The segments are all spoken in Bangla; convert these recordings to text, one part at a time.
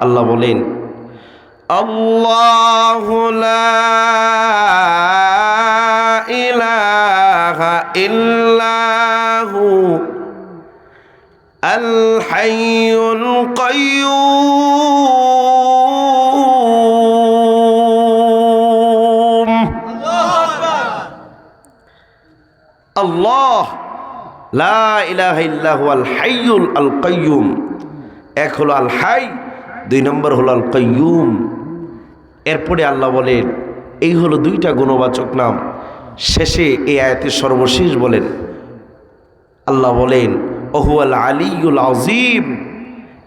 আল্লাহ বলেন, আল্লাহু লা ইলাহা ইল্লাহু আল হাইয়ুল কাইয়্যুম। আল্লাহ লা ইলাহা ইল্লাহু আল হাইয়ুল আল কাইয়্যুম। এক হলো আল হাই, দুই নম্বর হলো আল কাইয়্যুম। এরপরে আল্লাহ বলেন, এই হলো দুইটা গুণবাচক নাম। শেষে এই আয়াতের সর্বশেষ বলেন, আল্লাহ বলেন ওহুয়াল আলিয়ুল আযীম।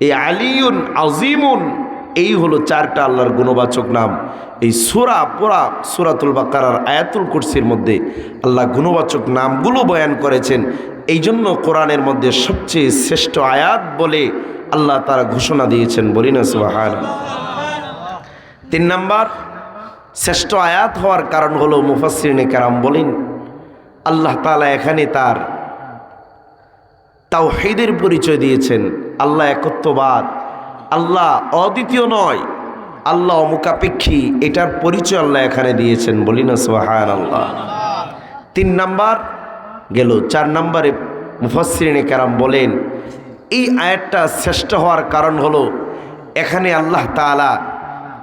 এই আলিয়ুন আযীমুন, এই হলো চারটা আল্লাহর গুণবাচক নাম। এই সূরাতুল বাকারার আয়াতুল কুরসির মধ্যে আল্লাহ গুণবাচক নামগুলো বয়ান করেছেন। এই জন্য কোরআনের মধ্যে সবচেয়ে শ্রেষ্ঠ আয়াত বলে আল্লাহ তারা ঘোষণা দিয়েছেন, বলি না সুবহানাল্লাহ। 3 নাম্বার শ্রেষ্ঠ আয়াত হওয়ার কারণ হলো, মুফাসসিরিনে কেরাম বলেন, আল্লাহ তাআলা এখানে তার তাওহীদের পরিচয় দিয়েছেন। আল্লাহ একত্ববাদ, আল্লাহ অদ্বিতীয় নয়, আল্লাহ অমুখাপেক্ষী, এটার পরিচয় আল্লাহ এখানে দিয়েছেন, বলি না সুবহানাল্লাহ। 3 নাম্বার গেল। 4 নম্বরে মুফাসসিরিনে কেরাম বলেন, এই আয়াতটা শ্রেষ্ঠ হওয়ার কারণ হলো, এখানে আল্লাহ তাআলা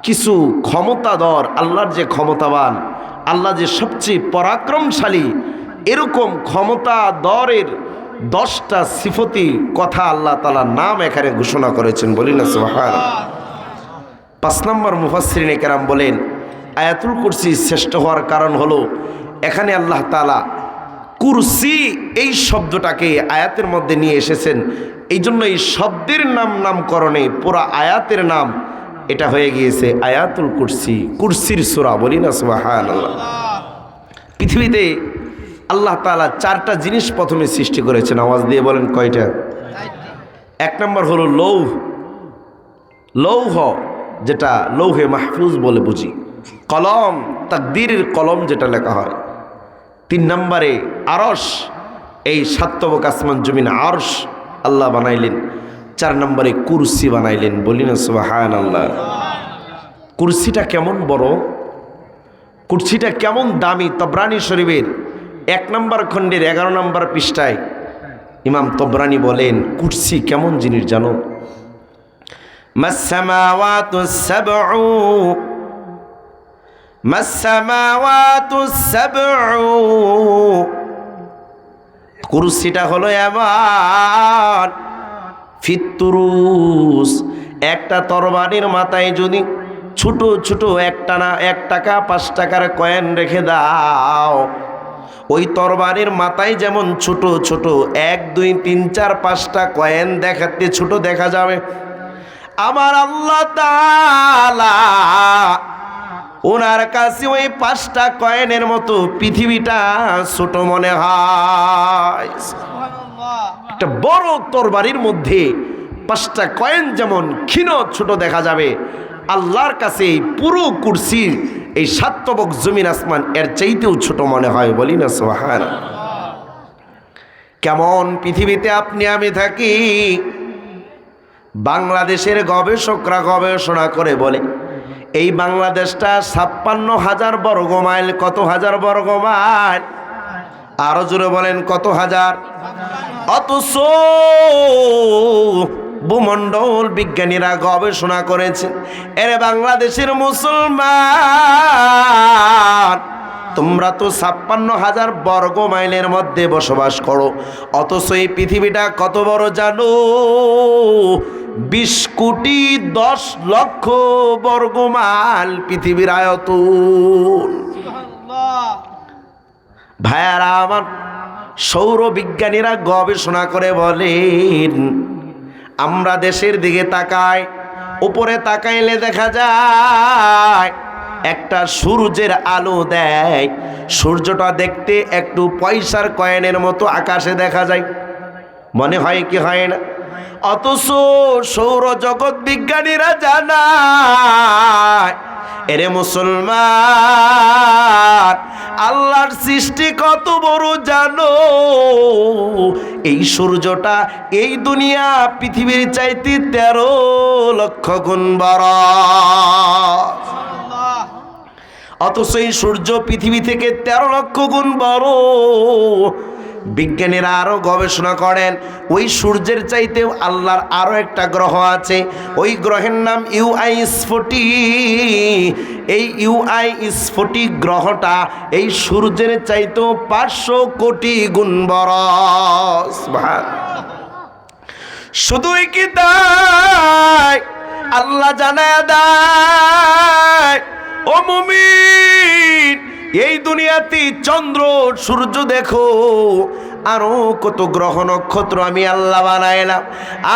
কিছু ক্ষমতাধর, আল্লাহর যে ক্ষমতাবান, আল্লাহ যে সবচেয়ে পরাক্রমশালী, এরকম ক্ষমতাধরের 10টা সিফতি কথা আল্লাহ তাআলার নাম এখানে ঘোষণা করেছেন, বলি না সুবহানাল্লাহ। 5 নম্বর মুফাসসিরিনে কেরাম বলেন, আয়াতুল কুরসি শ্রেষ্ঠ হওয়ার কারণ হলো, এখানে আল্লাহ তাআলা কুরসি এই শব্দটাকে আয়াতের মধ্যে নিয়ে এসেছেন। এই জন্য এই শব্দের নামকরণে পুরা আয়াতের নাম এটা হয়ে গিয়েছে আয়াতুল কুরসি, কুরসির সূরা, বলি না সুবহানাল্লাহ। পৃথিবীতে আল্লাহ তাআলা 4টা জিনিস প্রথমে সৃষ্টি করেছেন। আওয়াজ দিয়ে বলেন কয়টা? 1 নম্বর হলো লৌহ, যেটা লৌহে মাহফুজ বলে বুঝি, কলম, তাকদীরের কলম যেটা লেখা হয়। 3 নম্বরে আরশ, এই 7 তবক আসমান জমিন আরশ আল্লাহ বানাইলেন। 4 নম্বরে কুরসি বানাইলেন, বলি না সুবহানাল্লাহ। কুরসিটা কেমন বড়, কুরসিটা কেমন দামি। তবরানি শরীফের 1 নম্বর খণ্ডের 11 নম্বর পৃষ্ঠায় ইমাম তবরানি বলেন, কুরসি কেমন জিনিস জানো? মাস-সামাওয়াতুস সাবউ, মাস-সামাওয়াতুস সাবউ। কুরসিটা হলো এমন ফিত্তুরুস, একটা তরবারির মাথায় যদি ছোট ছোট 1 টাকা 5 টাকার কয়েন রেখে দাও, ওই তরবারির মাথায় যেমন ছোট ছোট 1 2 3 4 5টা কয়েন দেখাতে ছোট দেখা যাবে, আমার আল্লাহ তাআলা ওনার কাছে ওই 5টা কয়েনের মতো পৃথিবীটা ছোট মনে হয়। একটা বড় তরবারির মধ্যে 5টা কয়েন যেমন ক্ষীণ ছোট দেখা যাবে, আল্লাহর কাছে এই পুরো কুরসির এই 7 তবক জমিন আসমান এর চাইতেও ছোট মনে হয়, বলি না সুবহানাল্লাহ। কেমন পৃথিবীতে আপনি আমি থাকি, বাংলাদেশের গবেষকরা গবেষণা করে বলে, এই বাংলাদেশটা 56,000 বর্গ মাইল। কত হাজার বর্গ মাইল? আরো জোরে বলেন, কত হাজার? অথচ ভূমণ্ডল বিজ্ঞানীরা গবেষণা করেছেন, এর বাংলাদেশের মুসলমান, তোমরা তো 56,000 বর্গ মাইলের মধ্যে বসবাস করো, অথচ এই পৃথিবীটা কত বড় জানো? 20 কোটি 10 লক্ষ বর্গ মাইল পৃথিবীর আয়তন। ভাইয়ারা আমার, সৌর বিজ্ঞানীরা গবেষণা করে বলেন, আমরা দেশের দিকে তাকাই, উপরে তাকাইলে দেখা যায় একটা সূর্যের আলো দেয়, সূর্যটা দেখতে একটু পয়সার কয়েনের মতো আকাশে দেখা যায়, মনে হয় কি হয় না? অথচ সৌরজগৎ বিজ্ঞানীরা জানায়, এরে মুসলমান, আল্লাহর সৃষ্টি কত বড় জানো? এই সূর্যটা এই দুনিয়া পৃথিবীর চাইতে 13 লক্ষ গুণ বড়। অথচ এই সূর্য পৃথিবী থেকে 13 লক্ষ গুণ বড়। বিজ্ঞানীরা আরো গবেষণা করেন, ওই সূর্যের চাইতেও আল্লাহর আরো একটা গ্রহ আছে। ওই গ্রহের নাম ইউআই-স্ফটি। এই ইউআই-স্ফটি গ্রহটা এই সূর্যের চাইতেও 500 কোটি গুণ বড়। শুধুই কি তাই? আল্লাহ জানায় দেয়, ও মুমিন, এই দুনিয়াতে চন্দ্র সূর্য দেখো, আরো কত গ্রহ নক্ষত্র আমি আল্লাহ বানাইলাম।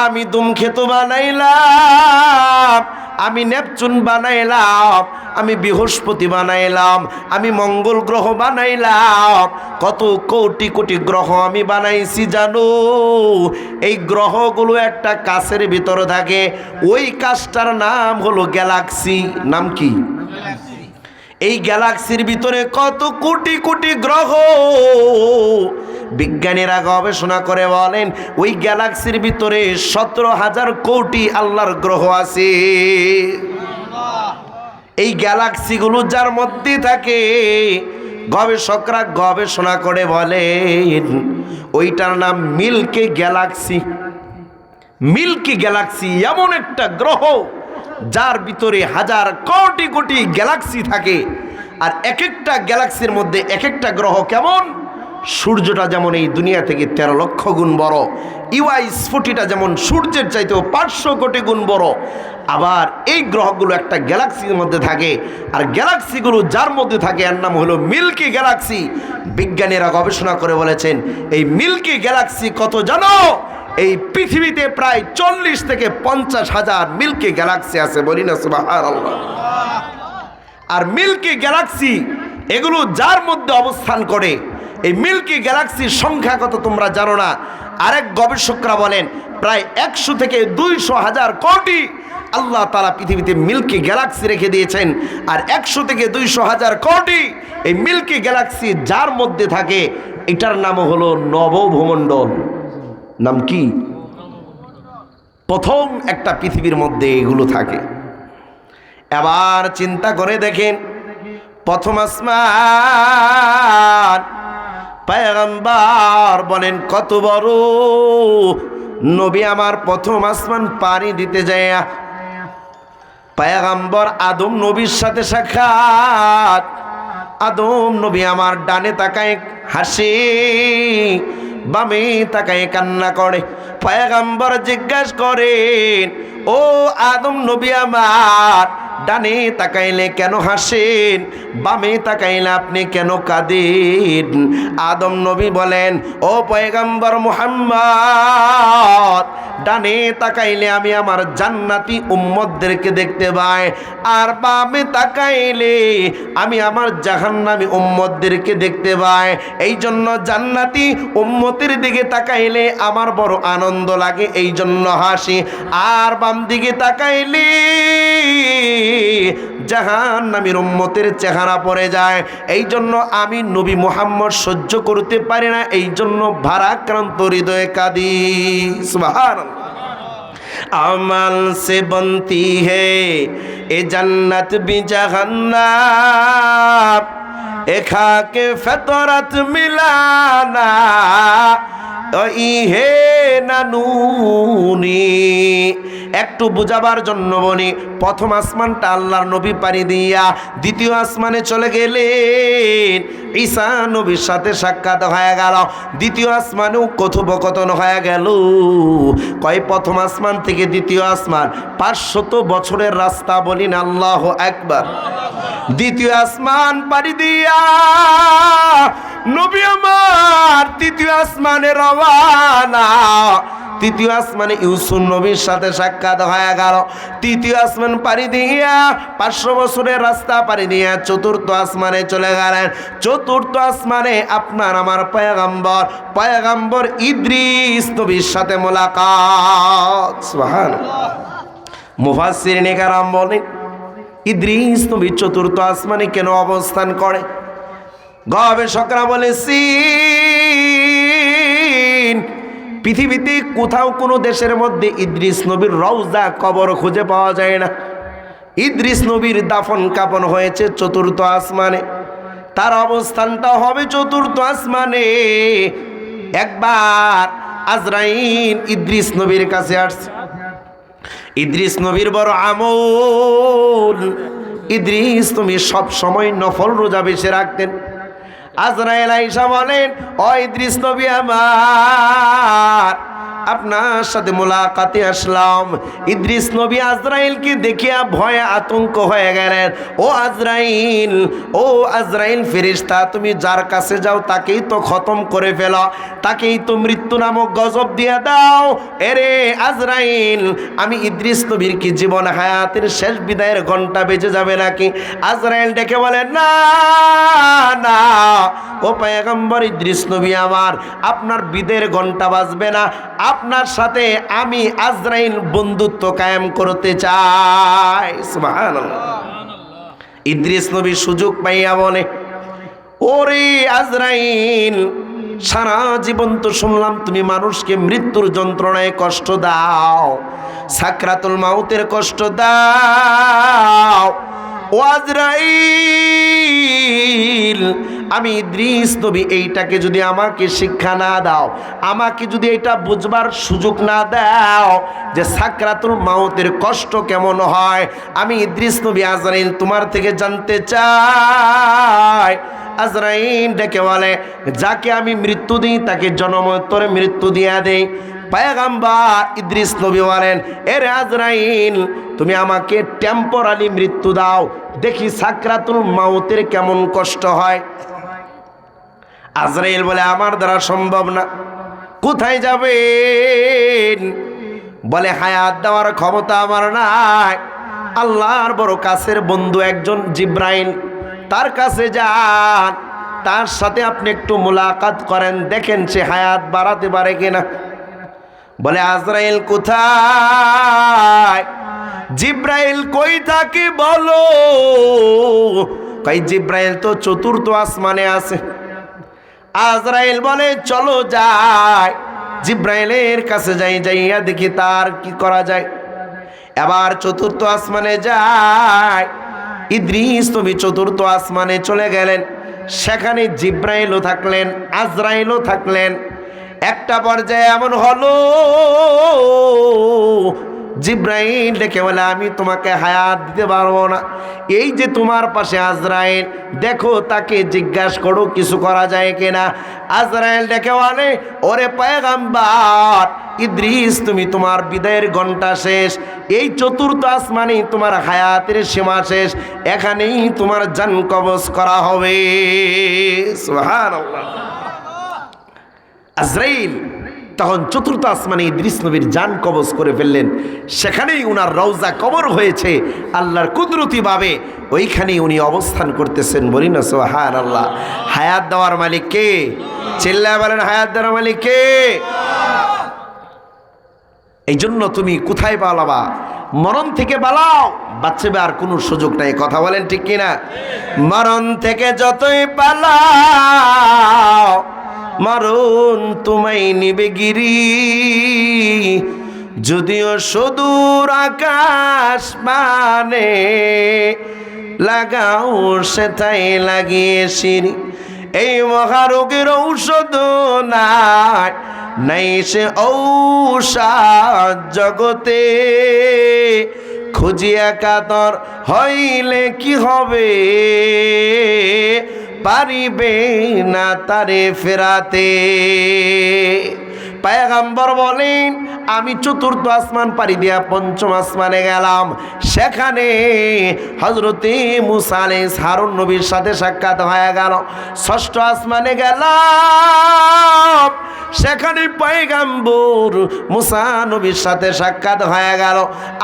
আমি ধূমকেতু বানাইলাম, আমি নেপচুন বানাইলাম, আমি বৃহস্পতি বানাইলাম, আমি মঙ্গল গ্রহ বানাইলাম। কত কোটি কোটি গ্রহ আমি বানাইছি জানো? এই গ্রহগুলো একটা কাচের ভিতরে থাকে। ওই কাচটার নাম হলো গ্যালাক্সি। নাম কি? এই গ্যালাক্সির ভিতরে কত কোটি কোটি গ্রহ। বিজ্ঞানীরা গবেষণা করে বলেন, ওই গ্যালাক্সির ভিতরে 17,000 কোটি আল্লাহর গ্রহ আছে। এই গ্যালাক্সিগুলো যার মধ্যে থাকে, গবেষকরা গবেষণা করে বলেন ওইটার নাম মিল্কি গ্যালাক্সি। মিল্কি গ্যালাক্সি এমন একটা গ্রহ যার ভিতরে 1000 কোটি কোটি গ্যালাক্সি থাকে। আর এক একটা গ্যালাক্সির মধ্যে এক একটা গ্রহ কেমন? সূর্যটা যেমন এই দুনিয়া থেকে 13 লক্ষ গুণ বড়, ইউআই-স্ফটিটা যেমন সূর্যের চাইতেও 500 কোটি গুণ বড়। আবার এই গ্রহগুলো একটা গ্যালাক্সির মধ্যে থাকে, আর গ্যালাক্সিগুলো যার মধ্যে থাকে এর নাম হলো মিল্কি গ্যালাক্সি। বিজ্ঞানীরা গবেষণা করে বলেছেন, এই মিল্কি গ্যালাক্সি কত জানো? এই পৃথিবীতে প্রায় 40 থেকে 50,000 মিল্কি গ্যালাক্সি আছে। বলি না সুবহানাল্লাহ। আর মিল্কি গ্যালাক্সি এগুলো যার মধ্যে অবস্থান করে, এই মিল্কি গ্যালাক্সির সংখ্যা কত তোমরা জানো না। আরেক গবেষকরা বলেন প্রায় 100 থেকে 200,000 কোটি আল্লাহ তাআলা পৃথিবীতে মিল্কি গ্যালাক্সি রেখে দিয়েছেন। আর 100 থেকে 200,000 কোটি এই মিল্কি গ্যালাক্সি যার মধ্যে থাকে, এটার নাম হলো নবভূমণ্ডল। নাম কি? প্রথম একটা পৃথিবীর মধ্যে এগুলো থাকে। এবার চিন্তা করে দেখেন, প্রথম আসমান, পয়গম্বর বলেন কত বড়। নবী আমার প্রথম আসমান পাড়ি দিতে যায়, পয়গম্বর আদম নবীর সাথে সাক্ষাৎ। আদম নবী আমার ডানে তাকায় হাসে, বামে তাকায় কান্না করে। পয়গম্বর জিজ্ঞাসা করেন, ও আদম নবী আমার, ডানে তাকাইলে কেন হাসেন, বামে তাকাইলে আপনি কেন কাঁদেন? আদম নবী বলেন, ও পয়গম্বর মুহাম্মদ, ডানে তাকাইলে আমি আমার জান্নাতি উম্মতদেরকে দেখতে পাই, আর বামে তাকাইলে আমি আমার জাহান্নামী উম্মতদেরকে দেখতে পাই। এই জন্য জান্নাতি উম্মতের দিকে তাকাইলে আমার বড় আনন্দ লাগে, এই জন্য হাসি। আর বাম দিকে তাকাইলে জাহান্নামীর উম্মতের চেহারা পড়ে যায়। এই জন্য আমি নবী মুহাম্মদ সহ্য করতে পারি না, এই জন্য ভারাক্রান্ত হৃদয়ে কাঁদি। সুবহানাল্লাহ। আমাল সে বনতি হে এ জান্নাত বি জাহান্নাম, এ খাকে ফতরত মিলানা ইহে নানুনি। একটু বুঝাবার জন্য বলি, প্রথম আসমানটা আল্লাহর নবী পাড়ি দিয়া দ্বিতীয় আসমানে চলে গেলেন। ঈসা নবীর সাথে সাক্ষাৎ হয়ে গেল, দ্বিতীয় আসমানেও কথোপকথন হয়ে গেল। কয় প্রথম আসমান থেকে দ্বিতীয় আসমান 500 বছরের রাস্তা। বলিন আল্লাহু আকবার। দ্বিতীয় আসমান পাড়ি দিয়া নবী আমার তৃতীয় আসমানে রওয়ানা। তৃতীয় আসমানে ইউসুফ নবীর সাথে সাক্ষাৎ হয়ে গেল। তৃতীয় আসমান পাড়ি দিয়া 500 বছরের রাস্তা পাড়ি দিয়া চতুর্থ আসমানে চলে গেলেন। চতুর্থ আসমানে আপনার আমার পয়গম্বর ইদ্রিস নবীর সাথে মোলাকাত। সুবহানাল্লাহ। মুফাসসিরিনে কেরাম বলেন ইদ্রিস নবী চতুর্থ আসমানে কেন অবস্থান করে? গবেষকরা বলেছি পৃথিবীতে কোথাও কোনো দেশের মধ্যে ইদ্রিস নবীর রওজা কবর খুঁজে পাওয়া যায় না। ইদ্রিস নবীর দাফন কাফন হয়েছে চতুর্থ আসমানে, তার অবস্থানটা হবে চতুর্থ আসমানে। একবার আজরাইল ইদ্রিস নবীর কাছে আসছে। ইদ্রিস নবীর বড় আমল, ইদ্রিস নবী সব সময় নফল রোজা বেশি রাখতেন। আজরাইল আয়েশা বলেন, ও ইদ্রিস নবী আমার, আপনার সাথে মোলাকাতে আসলাম। ইদ্রিস নবী আজরাইলকে দেখিয়া ভয়ে আতঙ্ক হয়ে গেলেন। ও আজরাইল ফেরেশতা, তুমি যার কাছে যাও তাকেই তো খতম করে ফেলো, তাকেই তো মৃত্যু নামক গজব দিয়ে দাও। এরে আজরাইল, আমি ইদ্রিস নবীর কি জীবন হায়াতের শেষ বিদায়ের ঘন্টা বেজে যাবে নাকি? আজরাইল ডেকে বলেন, না না ও পয়গম্বর ইদ্রিস নবী আমার, আপনার বিদায়ের ঘন্টা বাজবে না। আপনার সাথে আমি আজরাইল বন্ধুত্ব কায়েম করতে চাই। সুবহানাল্লাহ। ইদ্রিস নবী সুযোগ পাইয়া বলে, ওরে আজরাইল, সারা জীবন তো শুনলাম তুমি মানুষকে মৃত্যুর যন্ত্রণায় কষ্ট দাও, সাকরাতুল মাউতের কষ্ট দাও। ও আজরাইল, আমি ইদ্রিস নবী এইটাকে যদি আমাকে শিক্ষা না দাও, আমাকে যদি এটা বুঝবার সুযোগ না দাও যে সাকরাতুল মাউতের কষ্ট কেমন হয়, আমি ইদ্রিস নবী আজরাইল তোমার থেকে জানতে চাই। আজরাইল ডেকে বলে, যাকে আমি মৃত্যু দিই তাকে জনমোত্তরে মৃত্যু দিয়া দেই। পয়গম্বর ইদ্রিস নবী বলেন, এরে আজরাইল, তুমি আমাকে টেম্পোরারি মৃত্যু দাও, দেখি সাকরাতুল মাউতের কেমন কষ্ট হয়। আজরাইল বলে, আমার দ্বারা সম্ভব না। কোথায় যাবেন? বলে, হায়াত দেওয়ার ক্ষমতা আমার নাই। আল্লাহর বড় কাছের বন্ধু একজন জিব্রাইল, তার কাছে যান, তার সাথে আপনি একটু মোলাকাত করেন, দেখেন সে হায়াত বাড়াতে পারে কিনা। বলে, আজরাইল কোথায়? জিব্রাইল কই থাকে বলো? কই জিব্রাইল তো চতুর্থ আসমানে আছে। আজরাইল বলে, চলো যাই। জিব্রাইলের কাছে যাইয়া দেখি তার কি করা যায়। এবার চতুর্থ আসমানে যায়। ইদ্রিস নবী চতুর্থ আসমানে চলে গেলেন। সেখানে জিব্রাইলও থাকলেন, আজরাইলও থাকলেন। একটা পর্যায়ে এমন হলো, জিব্রাইল ডেকে বলে, আমি তোমাকে হায়াত দিতে পারবো না। এই যে তোমার পাশে আজরাইল, দেখো তাকে জিজ্ঞাসা করো কিছু করা যায় কিনা। আজরাইল ডেকে বলে, ওরে পয়গম্বর ইদ্রিস, তুমি তোমার বিদায়ের ঘন্টা শেষ। এই চতুর্থ আসমানেই তোমার হায়াতের সীমা শেষ, এখানেই তোমার জান কবজ করা হবে। সুবহানাল্লাহ। আজরাইল তখন চতুর্থ আসমানে ইদ্রিস নবীর জান কবজ করে ফেললেন। সেখানেই উনার রওজা কবর হয়েছে আল্লাহর কুদরতি ভাবে, ওইখানেই উনি অবস্থান করতেছেন। বলি না সুবহানাল্লাহ। হায়াত দেওয়ার মালিক কে? চিল্লায় বলেন, হায়াত দেওয়ার মালিক কে? এই জন্য তুমি কোথায় পালাবা? মরণ থেকে পালাও, বাঁচবে আর কোনো সুযোগ নাই। কথা বলেন ঠিক কিনা? মরণ থেকে যতই পালাও, মরণ তোমায় নিবে গিরি। যদিও সুদূর আকাশ মানে লাগাও সেটাই লাগিয়ে সিঁড়ি। এই মহারোগের ঔষধ নাই, নাই সে ঔষধ জগতে। খুঁজিয়া কাতর হইলে কি হবে, পারিবে না তারে ফেরাতে। পয়গম্বর বলেন আমি চতুর্থ আসমান পাড়ি দিয়া পঞ্চম আসমানে গেলাম, সেখানে হযরতে মুসা আলাইহিস হারুন নবীর সাথে সাক্ষাৎ হয়ে গেল। ষষ্ঠ আসমানে গেলাম, সেখানে পয়গম্বর মুসা নবীর সাথে সাক্ষাৎ হয়ে গেল।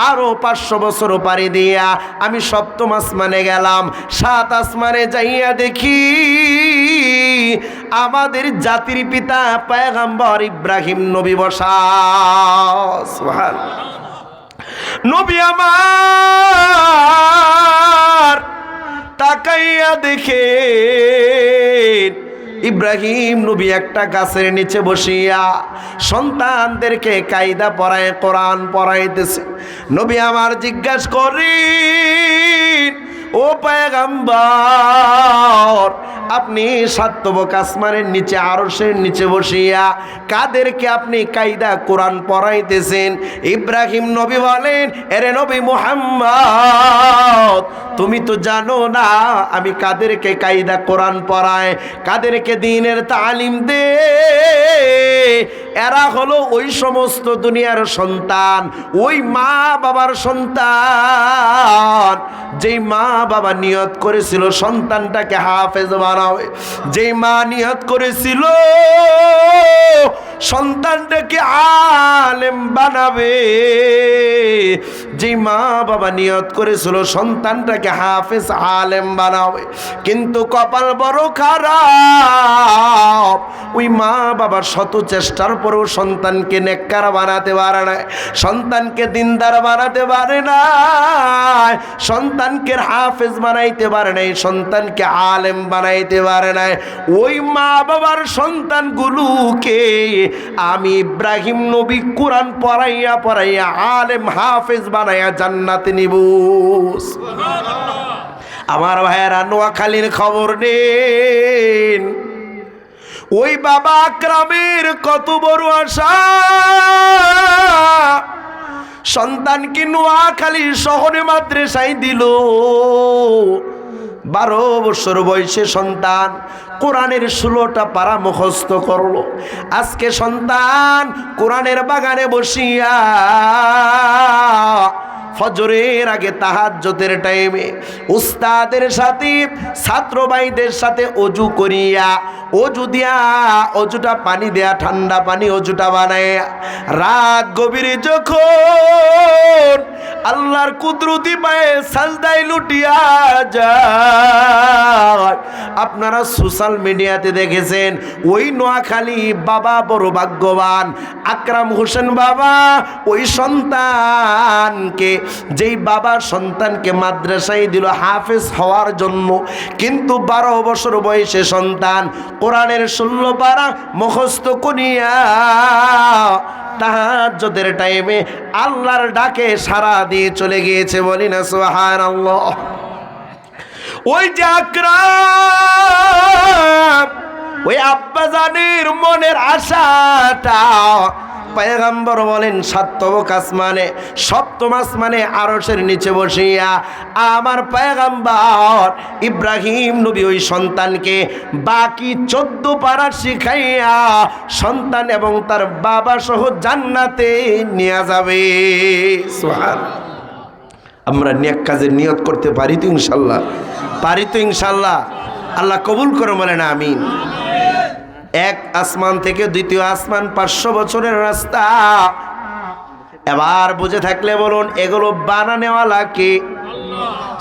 আরো 500 বছর পাড়ি দিয়া আমি সপ্তম আসমানে গেলাম। 7 আসমানে যাইয়া দেখি আমাদের জাতির পিতা পয়গম্বর ইব্রাহিম নবী বসা। সুবহানাল্লাহ। নবী আমার তাকাইয়া দেখে ইব্রাহিম নবী একটা গাছের নিচে বসিয়া সন্তানদেরকে কায়দা পড়ায়, কোরআন পড়াইতেছে। নবী আমার জিজ্ঞাসা করি, ও পয়গম্বর আপনি সাতবক আসমানের নিচে আরশের নিচে বসিয়া কাদেরকে আপনি কায়দা কোরআন পড়াইতেছেন? ইব্রাহিম নবী বলেন, এরে নবী মুহাম্মদ তুমি তো জানো না আমি কাদেরকে কায়দা কোরআন পড়াই, কাদেরকে দ্বীনের তালিম দে। এরা হলো ওই সমস্ত দুনিয়ার সন্তান, ওই মা বাবার সন্তান, যেই মা বাবা নিয়ত করেছিল সন্তানটাকে হাফেজ বানাবে, যেই মা নিয়ত করেছিল সন্তানটাকে আলেম বানাবে, যেই মা বাবা নিয়ত করেছিল সন্তানটাকে হাফেজ আলেম বানাবে, কিন্তু কপাল বড় খারাপ, ওই মা বাবার শত চেষ্টার পরেও সন্তানকে নেককার বানাতে পারে না, সন্তানকে দিনদার বানাতে পারে না, সন্তানকে হাফেজ বানাইতে পারে নাই, সন্তানকে আলেম বানাইতে পারে নাই। ওই মা বাবার সন্তানগুলোকে আমি ইব্রাহিম নবী কোরআন পড়াইয়া পড়াইয়া আলেম হাফেজ বানাইয়া জান্নাতে নিব। আমার ভাইয়েরা নোয়াখালীর খবর নেন, ওই বাবা আকরামের কত বড় আশা, সন্তানকে নোয়াখালীর শহরে মাদ্রাসায় দিল। 12 বছর বয়সে সন্তান কোরআনের 16টা পারা মুখস্থ করলো। আজকে সন্তান কোরআনের বাগানে বসিয়া ফজরের আগে তাহাজ্জুদের টাইমে উস্তাদের সাথে ছাত্র ভাইদের সাথে অজু করিয়া, অজু দিয়া, অজুটা পানি দেয়া ঠান্ডা পানি অজুটা বানায় রাত গভীরে যখন আল্লাহর কুদরতি পায়ে সাজদায় লুটিয়া যায়। আপনারা সোশ্যাল মিডিয়াতে দেখেছেন ওই নোয়াখালী বাবা বড় ভাগ্যবান, আকরাম হোসেন বাবা ওই সন্তানকে, যেই বাবা সন্তানকে মাদ্রাসায় দিল হাফেজ হওয়ার জন্য, কিন্তু 12 বছর বয়সে সন্তান কোরআনের 16 পারা মুখস্থ করিয়া তাহাজ্জুদের টাইমে আল্লাহর ডাকে সাড়া দিয়ে চলে গিয়েছে। বলি না সুবহানাল্লাহ। ওই যে আকরাম, ওই আব্বাজানের মনের আশাটা পয়গম্বর বলেন সাতবক আসমানে সপ্তম আসমানে আরশের নিচে বসিয়া আমার পয়গম্বর ইব্রাহিম নবী ওই সন্তানকে বাকি 14 পারা শিখাইয়া সন্তান এবং তার বাবা সহ জান্নাতে নিয়ে যাবে। সুবহানাল্লাহ। আমরা নেক কাজের নিয়ত করতে পারি তো ইনশাল্লাহ? পারি তো ইনশাল্লাহ? আল্লাহ কবুল করে বলেন আমিন। এক আসমান থেকে দ্বিতীয় আসমান 500 বছরের রাস্তা। এবার বুঝে থাকলে বলুন, এগুলো বানানেওয়ালা কে?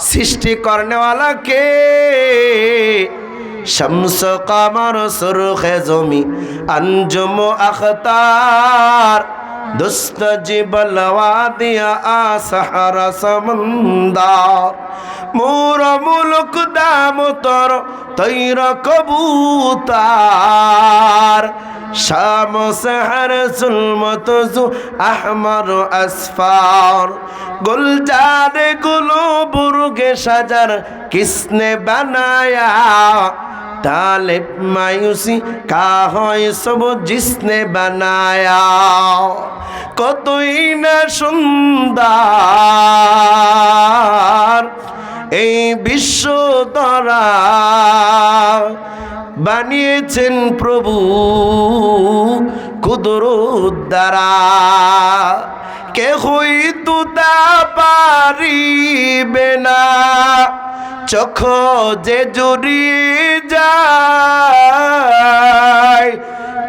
সৃষ্টি করনেওয়ালা কে? শামস কামার সুরখে জমি আঞ্জুম আখতার দুস্তজিবল ওয়াদিয়া আসহারা সমন্দর মোর মুলক দামতর তৈর কবুতার শাম সহর জুলমত জু আহমর আসফার গুলজারে গুলো বুরগে সাজার কিসনে বানায়া तालिब मायूसी का হয় সব জিসনে বানায়া কতই না সুন্দর এই বিশ্ব ধরা বানিয়েছেন প্রভু কুদরত দ্বারা কেহই তুতা পারিবে না চোখ যে জুড়িয়ে যায়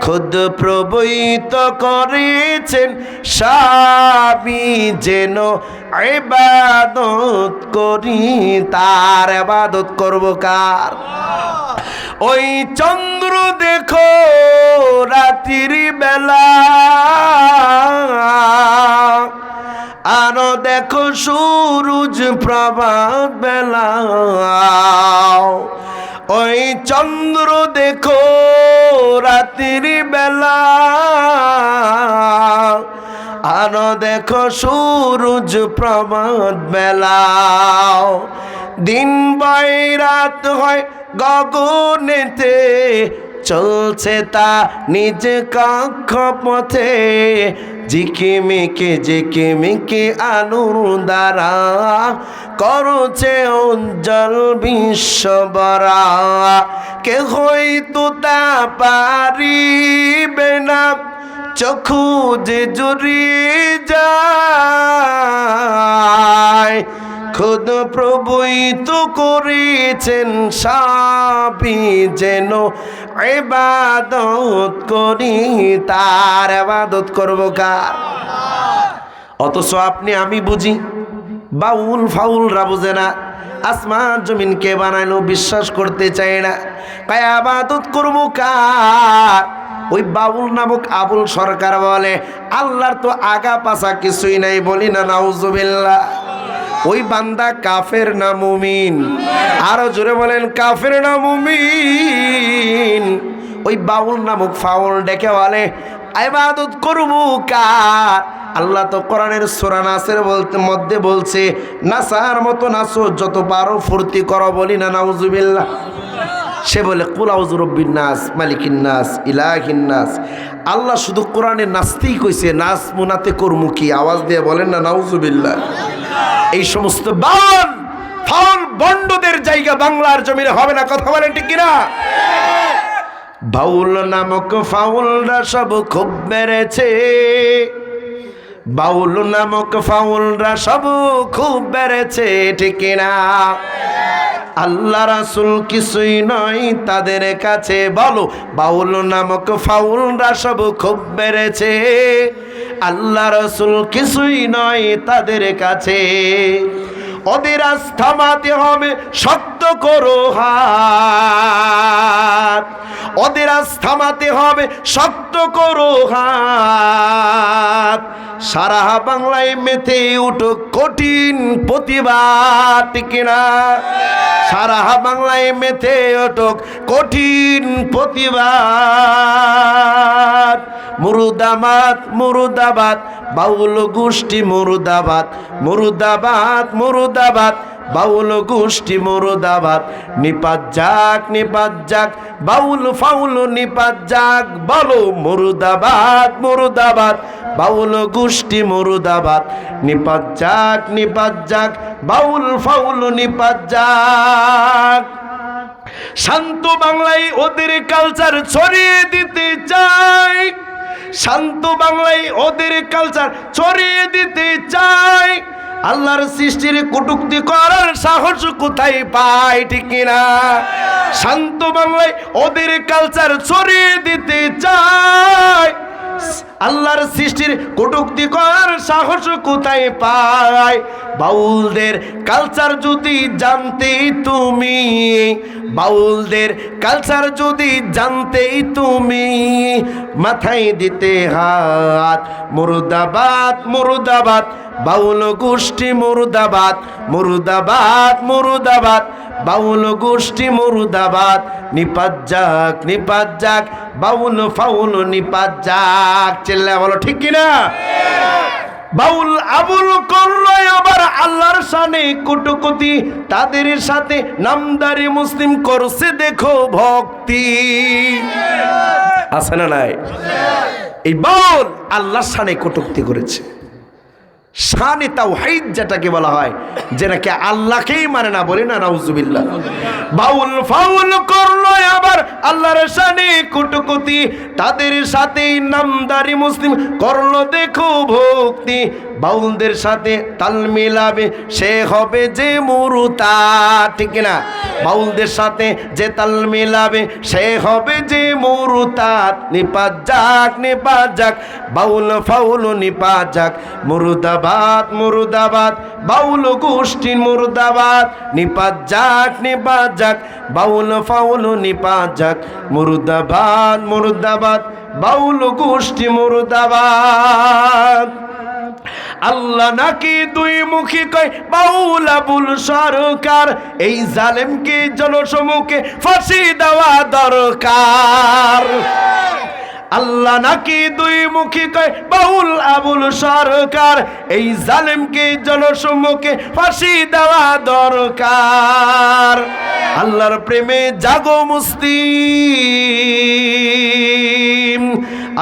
খুদ প্রভুই তো করেছেন স্বামী যেন ইবাদত করি তার ইবাদত করব কার ওই চন্দ্র দেখো রাত্রির বেলা আরো দেখো সূরজ প্রভাত বেলা ওই চন্দ্র দেখো রাত্রির বেলা আরো দেখো সূরজ প্রভাত বেলা দিন বাই রাত হয় গগনেতে চলছে তা নিজ কক্ষপথে ঝিকিমিকি আলোর দ্বারা করছে উজ্জ্বল বিশ্ববরা কেহই তো তা পারিবে না চক্ষু যে জুড়িয়ে যায় খুদ প্রভুই তো করেছেন সাবি যেন ইবাদত করি তার ইবাদত করব কার অথচ আপনি আমি বুঝি বাউল ফাউলরা বুঝে না আসমান জমিন কে বানাইলো বিশ্বাস করতে চায় না তাই ইবাদত করব কার ওই বাউল নামক আবুল সরকার বলে আল্লাহর তো আগা পাছা কিছুই নাই বলি না নাউজুবিল্লাহ ওই বান্দা কাফের না মুমিন আরো জোরে বলেন কাফের না মুমিন ওই বাউল নামক ফাউল ডেকে বলে ইবাদত করব কার আল্লাহ তো কোরআনের সূরা নাসের মধ্যে বলছে নাসার মতো নাচো যত পারো ফুর্তি করো বলি না নাউজুবিল্লাহ সে বলে কুল আউযু বিরাব্বিন নাস মালিকিন নাস ইলাহিন নাস আল্লাহ শুধু কোরআনে নাচতেই কইছে নাচ মুনাতে করমু কি আওয়াজ দিয়ে বলেন না নাউজুবিল্লাহ এই সমস্ত ফাউল বন্ডদের জায়গা বাংলার জমিনে হবে না কথা বলেন ঠিক কিনা বাউল নামক ফাউলরা সব খুব বেড়েছে বাউল নামক ফাউলরা সব খুব বেড়েছে ঠিক কিনা আল্লাহ রাসূল কিছুই নয় তাদের কাছে বলো বাউল নামক ফাউলরা সব খুব বেড়েছে আল্লাহ রাসূল কিছুই নয় তাদের কাছে ওদের আজ থামাতে হবে শক্ত করো হাত ওদের আজ থামাতে হবে শক্ত করো হাত সারা বাংলায় মেতে উঠুক কঠিন প্রতিবাদ ঠিক না সারা বাংলায় মেতে উঠুক কঠিন প্রতিবাদ মুর্দাবাদ মুর্দাবাদ বাউল গোষ্ঠী মুর্দাবাদ মুর্দাবাদ মুর্দাবাদ বাউল গোষ্ঠী মুর্দাবাদ নিপাত যাক বাউল ফাউল নিপাত যাক বলো মুর্দাবাদ মুর্দাবাদ বাউল গোষ্ঠী মুর্দাবাদ নিপাত যাক বাউল ফাউল নিপাত যাক শান্ত বাংলায় ওদের কালচার ছড়িয়ে দিতে চাই শান্ত বাংলায় ওদের কালচার ছড়িয়ে দিতে চাই আল্লাহর সৃষ্টির কটূক্তি করার সাহস কোথায় পায় ঠিক কিনা শান্ত বাংলায় ওদের কালচার ছড়িয়ে দিতে চায় আল্লাহর সৃষ্টির কটূক্তি করার সাহস কোথায় পায় বাউলদের কালচার যদি জানতেই তুমি বাউলদের কালচার যদি জানতেই তুমি মাথায় দিতে হাত মুর্দাবাদ মুর্দাবাদ বাউল গোষ্ঠী মুর্দাবাদ মুর্দাবাদ মুর্দাবাদ বাউল গোষ্ঠী মুর্দাবাদ নিপাত যাক বাউল ফাউল নিপাত যাক চিল্লা বলো ঠিক কিনা বাউল আবুল করলো আবার আল্লাহর শানে কটুকতি তাদের সাথে নামদারি মুসলিম করছে দেখো ভক্তি আছে না নাই এই বাউল আল্লাহর শানে কটুক্তি করেছে শানে তাওহীদ যেটাকে বলা হয়, যে নাকি আল্লাহকেই মানে না, বলি না নাউজুবিল্লাহ। বাউল ফাউল করলো আবার আল্লাহর শানে কুটকুতি, তাদের সাথে নামদারি মুসলিম করলো দেখো ভক্তি। বাউলদের সাথে তাল মিলাবে সে হবে যে মুরতাদ, ঠিক না? বাউলদের সাথে যে তাল মিলাবে সে হবে যে মুরতাদ। নিপাত যাক নিপাত যাক বাউল ফাউল নিপাত যাক, মুর্দাবাদ মুর্দাবাদ বাউল গোষ্ঠী মুর্দাবাদ। নিপাত যাক নিপাত যাক বাউল ফাউল নিপাত যাক, মুর্দাবাদ মুর্দাবাদ বাউল গোষ্ঠী মুর্দাবাদ। আল্লাহ নাকি দুই মুখী কয় বাউল আবুল সরকার, এই জালেমকে জনসমুখে ফাঁসি দেওয়া দরকার। আল্লাহ নাকি দুই মুখী কয় বাউল আবুল সরকার, এই জালেমকে জনসমুখে ফাঁসি দেওয়া দরকার। আল্লাহর প্রেমে জাগো মুসলিম,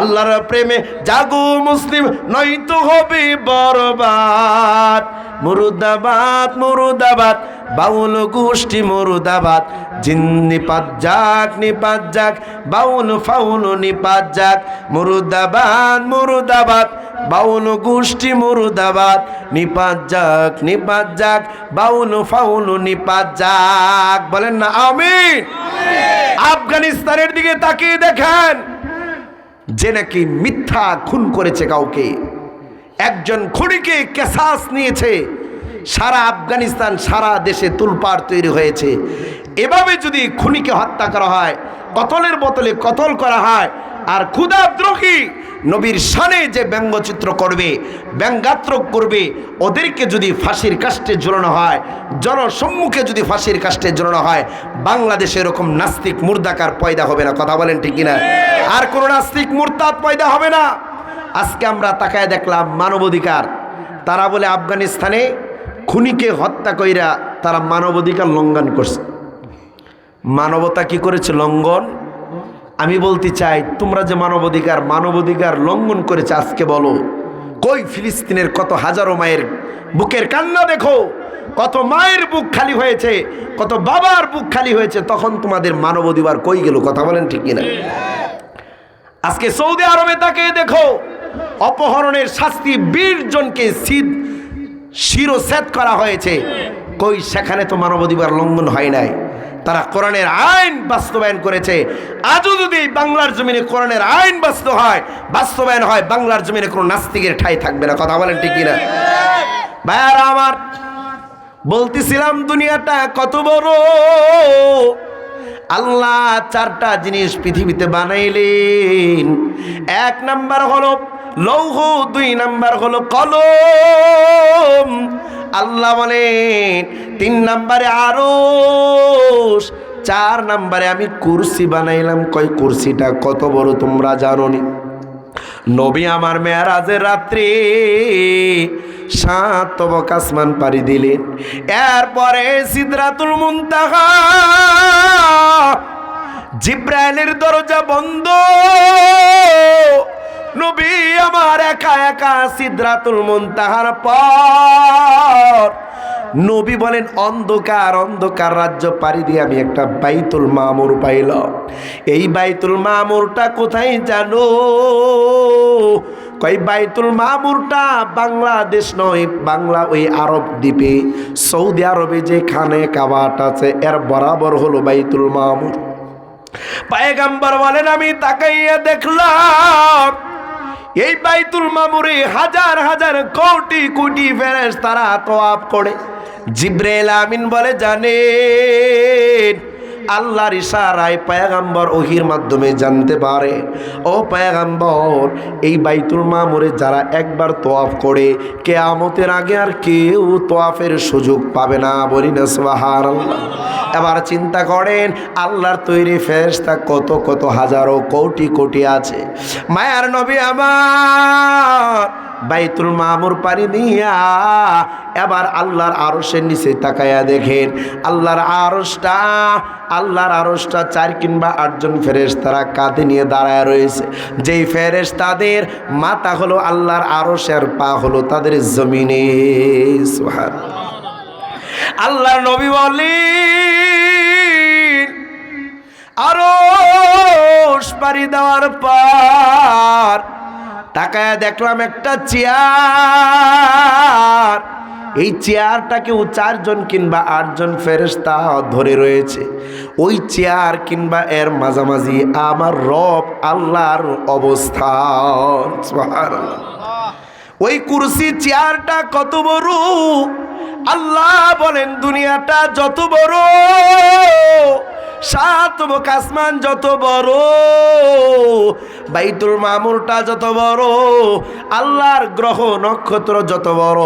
আল্লাহর প্রেমে জাগো মুসলিম, নয়তো হবে বরবাদ। মুর্দাবাদ মুর্দাবাদ বাউল গোষ্ঠী মুর্দাবাদ। জিন নিপাত যাক নিপাত যাক বাউল ফাউল নিপাত যাক, মুর্দাবাদ মুর্দাবাদ বাউল গোষ্ঠী মুর্দাবাদ। নিপাত যাক নিপাত যাক বাউল ফাউল নিপাত যাক। বলেন না আমিন। আফগানিস্তানের দিকে তাকিয়ে দেখেন, যে নাকি মিথ্যা খুন করেছে কাউকে, একজন খুনিকে কেসাস নিয়েছে, সারা আফগানিস্তান সারা দেশে তুলপাড় তৈরি হয়েছে। এভাবে যদি খুনিকে হত্যা করা হয়, কতলের বোতলে কতল করা হয়, আর ক্ষুধাদ্রোহী নবীর শানে যে ব্যঙ্গচিত্র করবে, ব্যঙ্গাত্মক করবে, ওদেরকে যদি ফাঁসির কাস্টে ঝুলানো হয়, জনসম্মুখে যদি ফাঁসির কাস্টে ঝুলানো হয়, বাংলাদেশে এরকম নাস্তিক মুর্দাকার পয়দা হবে না। কথা বলেন ঠিক কিনা? আর কোনো নাস্তিক মুরতাদ পয়দা হবে না। আজকে আমরা তাকায় দেখলাম মানবাধিকার, তারা বলে আফগানিস্তানে খুনিকে হত্যা কইরা তারা মানবাধিকার লঙ্ঘন করছে। মানবতা কি করেছে? লঙ্ঘন। আমি বলতে চাই, তোমরা যে মানবাধিকার লঙ্ঘন করেছে, আজকে বলো কই ফিলিস্তিনের কত হাজারো মায়ের বুকের কান্না দেখো, কত মায়ের বুক খালি হয়েছে, কত বাবার বুক খালি হয়েছে, তখন তোমাদের মানবাধিকার কই গেল? কথা বলেন ঠিক কিনা? আজকে সৌদি আরবে তাকে দেখো, অপহরণের শাস্তি 20 জনকে শিরোচ্ছেদ করা হয়েছে, কই সেখানে তো মানবাধিকার লঙ্ঘন হয় নাই। তারা কোরআনের আইন বাস্তবায়ন করেছে। আজও যদি বাংলার জমিনে কোরআনের আইন বাস্তবায়ন হয়, বাংলার জমিনে কোনো নাস্তিকের ঠাঁই থাকবে না। কথা বলেন ঠিক কিনা? ভাইয়ারা আমার, বলতেছিলাম দুনিয়াটা কত বড়। আল্লাহ 4টা জিনিস পৃথিবীতে বানাইলেন। 1 নাম্বার হলো লৌহ, 2 নাম্বার হলো কলম। আল্লাহ বলেন 3 নাম্বারে আরশ, 4 নাম্বারে আমি কুরসি বানাইলাম। কই কুরসিটা কত বড় তোমরা জানো নি? নবী আমার মেরাজের রাত্রে 7 তবক আসমান পাড়ি দিলেন। এরপরে সিদরাতুল মুনতাহা, জিব্রাইলের দরজা বন্ধ, নবী আমার একা একা সিদরাতুল মুনতাহার পর নবী বলেন অন্ধকার অন্ধকার রাজ্য পাড়ি দিয়ে আমি একটা বাইতুল মামুর পাইলাম। এই বাইতুল মামুরটা কোথায় জানো? কই বাইতুল মামুরটা বাংলাদেশ নয়, বাংলা ওই আরব দ্বীপে সৌদি আরবে যে খানে কাবাটা আছে এর বরাবর হলো বাইতুল মামুর। পয়গম্বর বলেন আমি তাকাইয়া দেখলাম এই বাইতুল মামুরে হাজার হাজার কোটি কোটি ফেরেশতারা তওয়াফ করে। জিবরাইল আমিন বলে জানেন আল্লাহর ইশারায় পয়গম্বর ওহির মাধ্যমে জানতে পারে, ও পয়গম্বর এই বাইতুল মামুরে যারা একবার তওয়াফ করে কিয়ামতের আগে আর কেউ তওয়াফের সুযোগ পাবে না। বলি না সুবহানাল্লাহ। এবার চিন্তা করেন আল্লাহর তৈরি ফেরেশতা কত কত হাজারো কোটি কোটি আছে। মায়ার নবী আমার বাইতুল মামুর পাড়ি দিয়া এবার আল্লাহর আরশের নিচে তাকায়া দেখেন আল্লাহর আরশটা 4 কিংবা 8 জন ফেরেশতারা কাঁধে নিয়ে দাঁড়ায় রয়েছে। যেই ফেরেশতাদের মাথা হলো আল্লাহর আরশের, পা হলো তাদের জমিনে। সুবহানাল্লাহ। আল্লাহর নবী বলেন আরশ পাড়ি দেওয়ার পর তাকায়া দেখলাম একটা চেয়ার। এই চেয়ারটাকেও 4 জন কিংবা 8 জন ফেরেশতা ধরে রয়েছে। ওই চেয়ার কিংবা এর মাঝামাঝি আমার রব আল্লাহর অবস্থান। সুবহানাল্লাহ। ওই কুরসি চেয়ারটা কত বড়! আল্লাহ বলেন দুনিয়াটা যত বড়, 7 মুখ আসমান যত বড়, বাইতুল মামুরটা যত বড়, আল্লাহর গ্রহ নক্ষত্র যত বড়,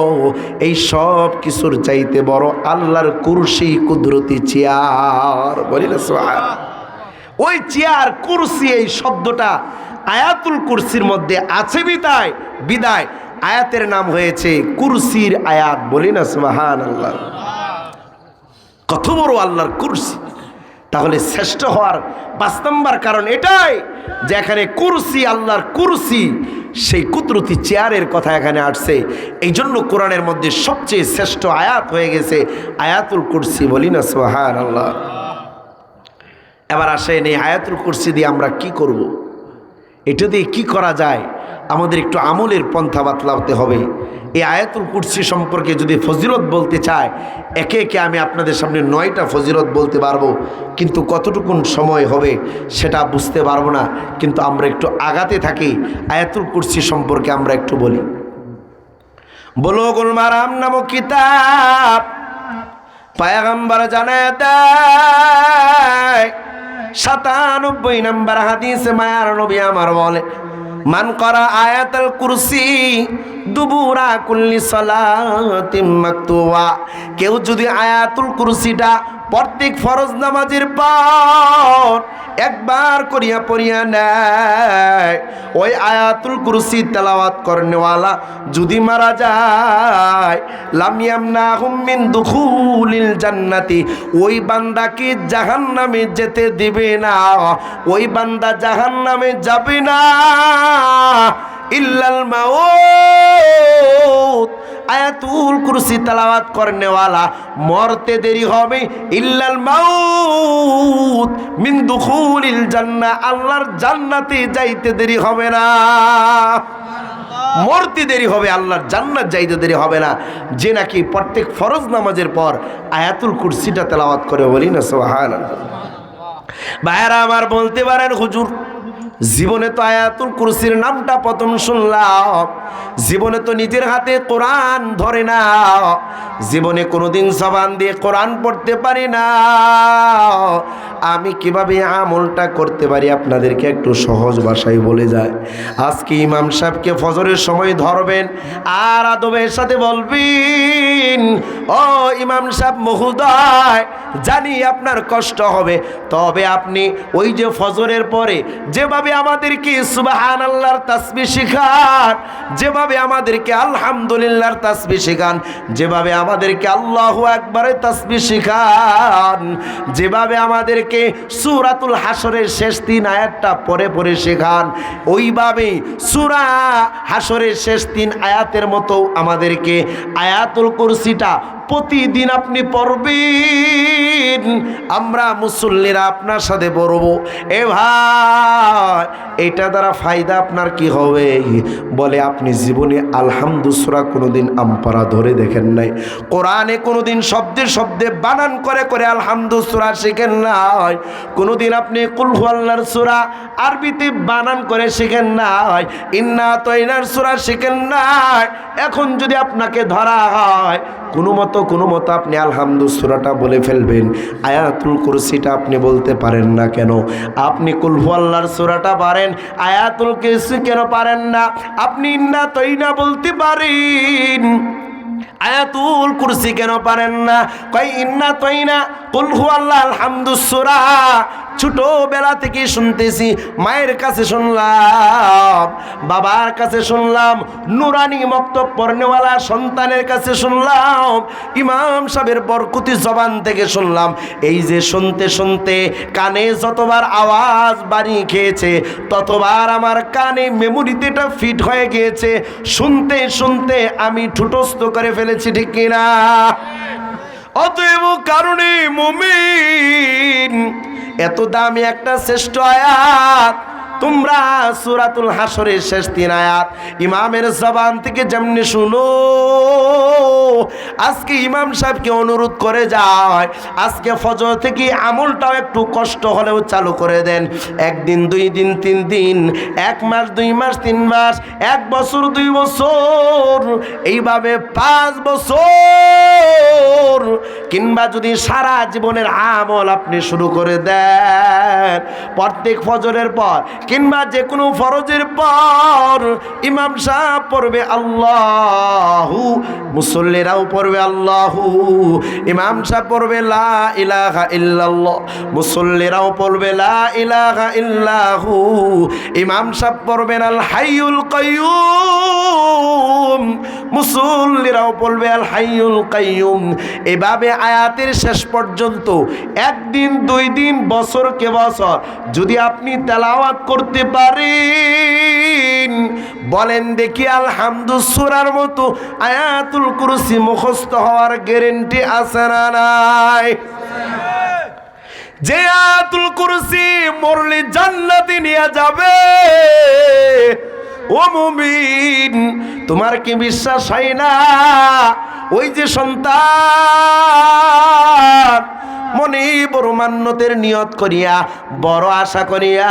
এই সব কিছুর চাইতে বড় আল্লাহর কুরসি কুদরতি চেয়ার। বলি না সুবহানাল্লাহ। ওই চেয়ার কুরসি এই শব্দটা আয়াতুল কুরসির মধ্যে আছে বিদায় আয়াতের নাম হয়েছে কুরসির আয়াত। বলি না সুবহানাল্লাহ। কত বড় আল্লাহর কুরসি! তাহলে শ্রেষ্ঠ হওয়ার 5 নম্বর কারণ এটাই যে এখানে কুরসি, আল্লাহর কুরসি, সেই কুদরতি চেয়ারের কথা এখানে আসছে। এই জন্য কোরআনের মধ্যে সবচেয়ে শ্রেষ্ঠ আয়াত হয়ে গেছে আয়াতুল কুরসি। বলি না সুবহানাল্লাহ। এবার আসেন এই আয়াতুল কুরসি দিয়ে আমরা কি করব? এটা দিয়ে কি করা যায়? আমাদের একটু আমলের পন্থা বাতলাতে হবে। এই আয়াতুল কুরসি সম্পর্কে যদি ফজিলত বলতে চায়, একে একে আমি আপনাদের সামনে 9টা ফজিলত বলতে পারবো, কিন্তু কতটুকুন সময় হবে সেটা বুঝতে পারবো না। কিন্তু আমরা একটু আগাতে থাকি, আয়াতুল কুরসি সম্পর্কে আমরা একটু বলি। বুলুগুল মারাম নামক কিতাব পয়গম্বর জানায় দেয় 97 নম্বর হাদিসে মায়ার নবী আমার বলে, মান করা আয়াতুল কুরসি দুবুরা কুল্লি সালাতিন মাকতুবা, কেউ যদি আয়াতুল কুরসিটা প্রত্যেক ফরজ নামাজের পর একবার করিয়া পড়িয়া নেয়, ওই আয়াতুল কুরসি তেলাওয়াত করনেওয়ালা যদি মারা যায়, লাম ইয়ামনাহুম মিন দুখুলিল জান্নাতি, ওই বান্দাকে জাহান্নামে যেতে দিবে না, ওই বান্দা জাহান্নামে যাবে না। ইল্লাল মাউত, আয়াতুল কুরসি তেলাওয়াত করনেওয়ালা মরতে দেরি হবে। ইল্লাল মাউত মিন দুখুলিল জান্নাহ, আল্লাহর জান্নাতে যাইতে দেরি হবে না। মরতে দেরি হবে, আল্লাহর জান্নাত যাইতে দেরি হবে না, যে নাকি প্রত্যেক ফরজ নামাজের পর আয়াতুল কুরসিটা তেলাওয়াত করে। বলি না সুবহানাল্লাহ। ভাইরা আমার বলতে পারেন হুজুর, জীবনে তো আয়াতুল কুরসির নামটা প্রথম শুনলাম, জীবনে তো নিজের হাতে কোরআন ধরে না, জীবনে কোনোদিন জবান দিয়ে কোরআন পড়তে পারি না, আমি কিভাবে আমলটা করতে পারি? আপনাদেরকে একটু সহজ ভাষায় বলে যায়। আজকে ইমাম সাহেবকে ফজরের সময় ধরবেন আর আদবের সাথে বলবেন, ও ইমাম সাহেব মহোদয়, জানি আপনার কষ্ট হবে, তবে আপনি ওই যে ফজরের পরে যেভাবে আমাদেরকে সুবহানাল্লাহর তাসবিহ শেখান, যেভাবে আমাদেরকে আলহামদুলিল্লাহর তাসবিহ শেখান, যেভাবে আমাদেরকে আল্লাহু আকবারের তাসবিহ শেখান, যেভাবে আমাদেরকে সূরাতুল হাসরের শেষ 3 আয়াতটা পড়ে পড়ে শেখান, ওইভাবে সূরা হাসরের শেষ 3 আয়াতের মতো আমাদেরকে আয়াতুল কুরসিটা প্রতিদিন আপনি পড়বেন। আমরা মুসল্লিরা আপনার সাথে পড়ব। এ ভাই, এটা দ্বারা ফায়দা আপনার কি হবে? বলে আপনি জীবনে আলহামদু সূরা কোনোদিন আমপারা ধরে দেখেন নাই, কোরআনে কোনোদিন শব্দে শব্দে বানান করে করে আলহামদু সূরা শিখেন নাই, কোনোদিন আপনি কুল হুয়াল্লাহর সূরা আরবিতে বানান করে শিখেন নাই, ইন্না আতাইনার সূরা শিখেন নাই। এখন যদি আপনাকে ধরা হয়, কোনো মতো আপনি আলহামদু সূরাটা বলে ফেলবেন, আয়াতুল কুরসিটা আপনি বলতে পারেন না কেন? আপনি কুল হুয়াল্লাহর সূরাটা পারেন, আয়াতুল কুরসি কেন পারেন না? আপনি ইন্না তাইনা বলতে পারেন, আয়াতুল কুরসি কেন পারেন না? কয় ইন্না তয়না কুল হুয়াল্লাহুল হামদুস সূরা ছোটবেলা থেকে শুনতেছি, মায়ের কাছে শুনলাম, বাবার কাছে শুনলাম, নুরানি মক্তব পড়নেওয়ালা সন্তানের কাছে শুনলাম, ইমাম সাহেবের বরকতি জবান থেকে শুনলাম। এই যে শুনতে শুনতে কানে যতবার আওয়াজ বাড়ি খেয়েছে ততবার আমার কানে মেমোরিতে এটা ফিট হয়ে গিয়েছে। শুনতে শুনতে আমি ঠুটস্থ করে ফেলেছি, ঠিক কিনা? অতএব কারণে মুমিন, এত দামি একটা শ্রেষ্ঠ আয়াত তোমরা সূরাতুল হাসরের শেষ 3 আয়াত ইমামের জবান থেকে যেমনি শুনো, আজকে ইমাম সাহেবকে অনুরোধ করে যায়, আজকে ফজর থেকে আমলটাও একটু কষ্ট হলেও চালু করে দেন। 1 দিন 2 দিন 3 দিন, 1 মাস 2 মাস 3 মাস, 1 বছর 2 বছর, এইভাবে 5 বছর, কিংবা যদি সারা জীবনের আমল আপনি শুরু করে দেন, প্রত্যেক ফজরের পর কিংবা যে কোনো ফরজের পর ইমাম সাহেব পড়বে আল্লাহু, মুসল্লিরাও পড়বে আল্লাহু, ইমাম সাহেব পড়বে লা ইলাহা ইল্লাল্লাহ, মুসল্লিরাও পড়বে লা ইলাহা ইল্লাহু, ইমাম সাহেব পড়বেন আল হাইয়ুল কাইয়ুম, মুসল্লিরাও পড়বে আল হাইয়ুল কাইয়ুম। এভাবে আয়াতের শেষ পর্যন্ত 1 দিন 2 দিন, বছরকে বছর যদি আপনি তেলাওয়াত করতে পারেন, বলেন দেখি আলহামদুলিল্লাহ সূরার মতো আয়াতুল কুরসি মুখস্থ হওয়ার গ্যারান্টি আছে না নাই? যে আয়াতুল কুরসি মরলে জান্নাতে নিয়ে যাবে। ও মুমিন, তোমার কি বিশ্বাস হয় না? ওই যে সন্তান মনে বড় মান্যতের নিয়ত করিয়া, বড় আশা করিয়া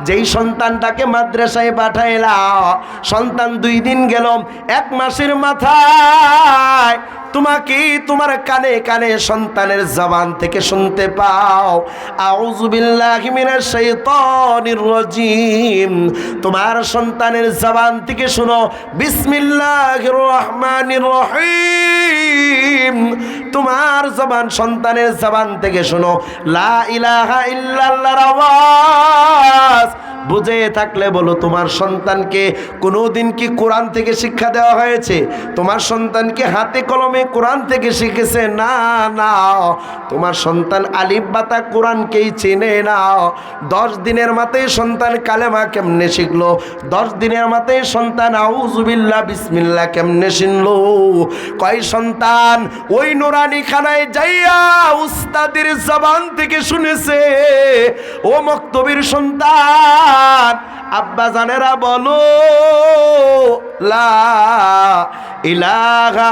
যেই সন্তানটাকে মাদ্রাসায় পাঠাইলা, সন্তান 2 দিন গেল, 1 মাসের মাথায় তোমাকে তোমার কানে কানে সন্তানের জবান থেকে শুনতে পাও, আউযু বিল্লাহি মিনাশ শাইতানির রাজিম। তোমার সন্তানের জবান থেকে শুনো বিসমিল্লাহির রহমানির রহিম। তোমার জবান সন্তানের জবান থেকে শুনো লা ইলাহা ইল্লাল্লাহর আওয়াজ। বুঝে থাকলে বলো, তোমার সন্তানকে কোনোদিন কি কোরআন থেকে শিক্ষা দেওয়া হয়েছে? তোমার সন্তানকে হাতে কলমে কোরআন থেকে শিখেছে? না না, তোমার সন্তান আলিফ বাতা কোরআনকেই চেনে না। 10 দিনের মাথায় সন্তান কালেমা কেমনে শিখলো? 10 দিনের মাথায় সন্তান আউযু বিল্লাহ বিসমিল্লাহ কেমনে শিখলো? কয় সন্তান ওই নুরানি খানায় যাইয়া উস্তাদের জবান থেকে শুনেছে। ও মক্তবের সন্তান, আব্বা জানেরা বলো লা ইলাহা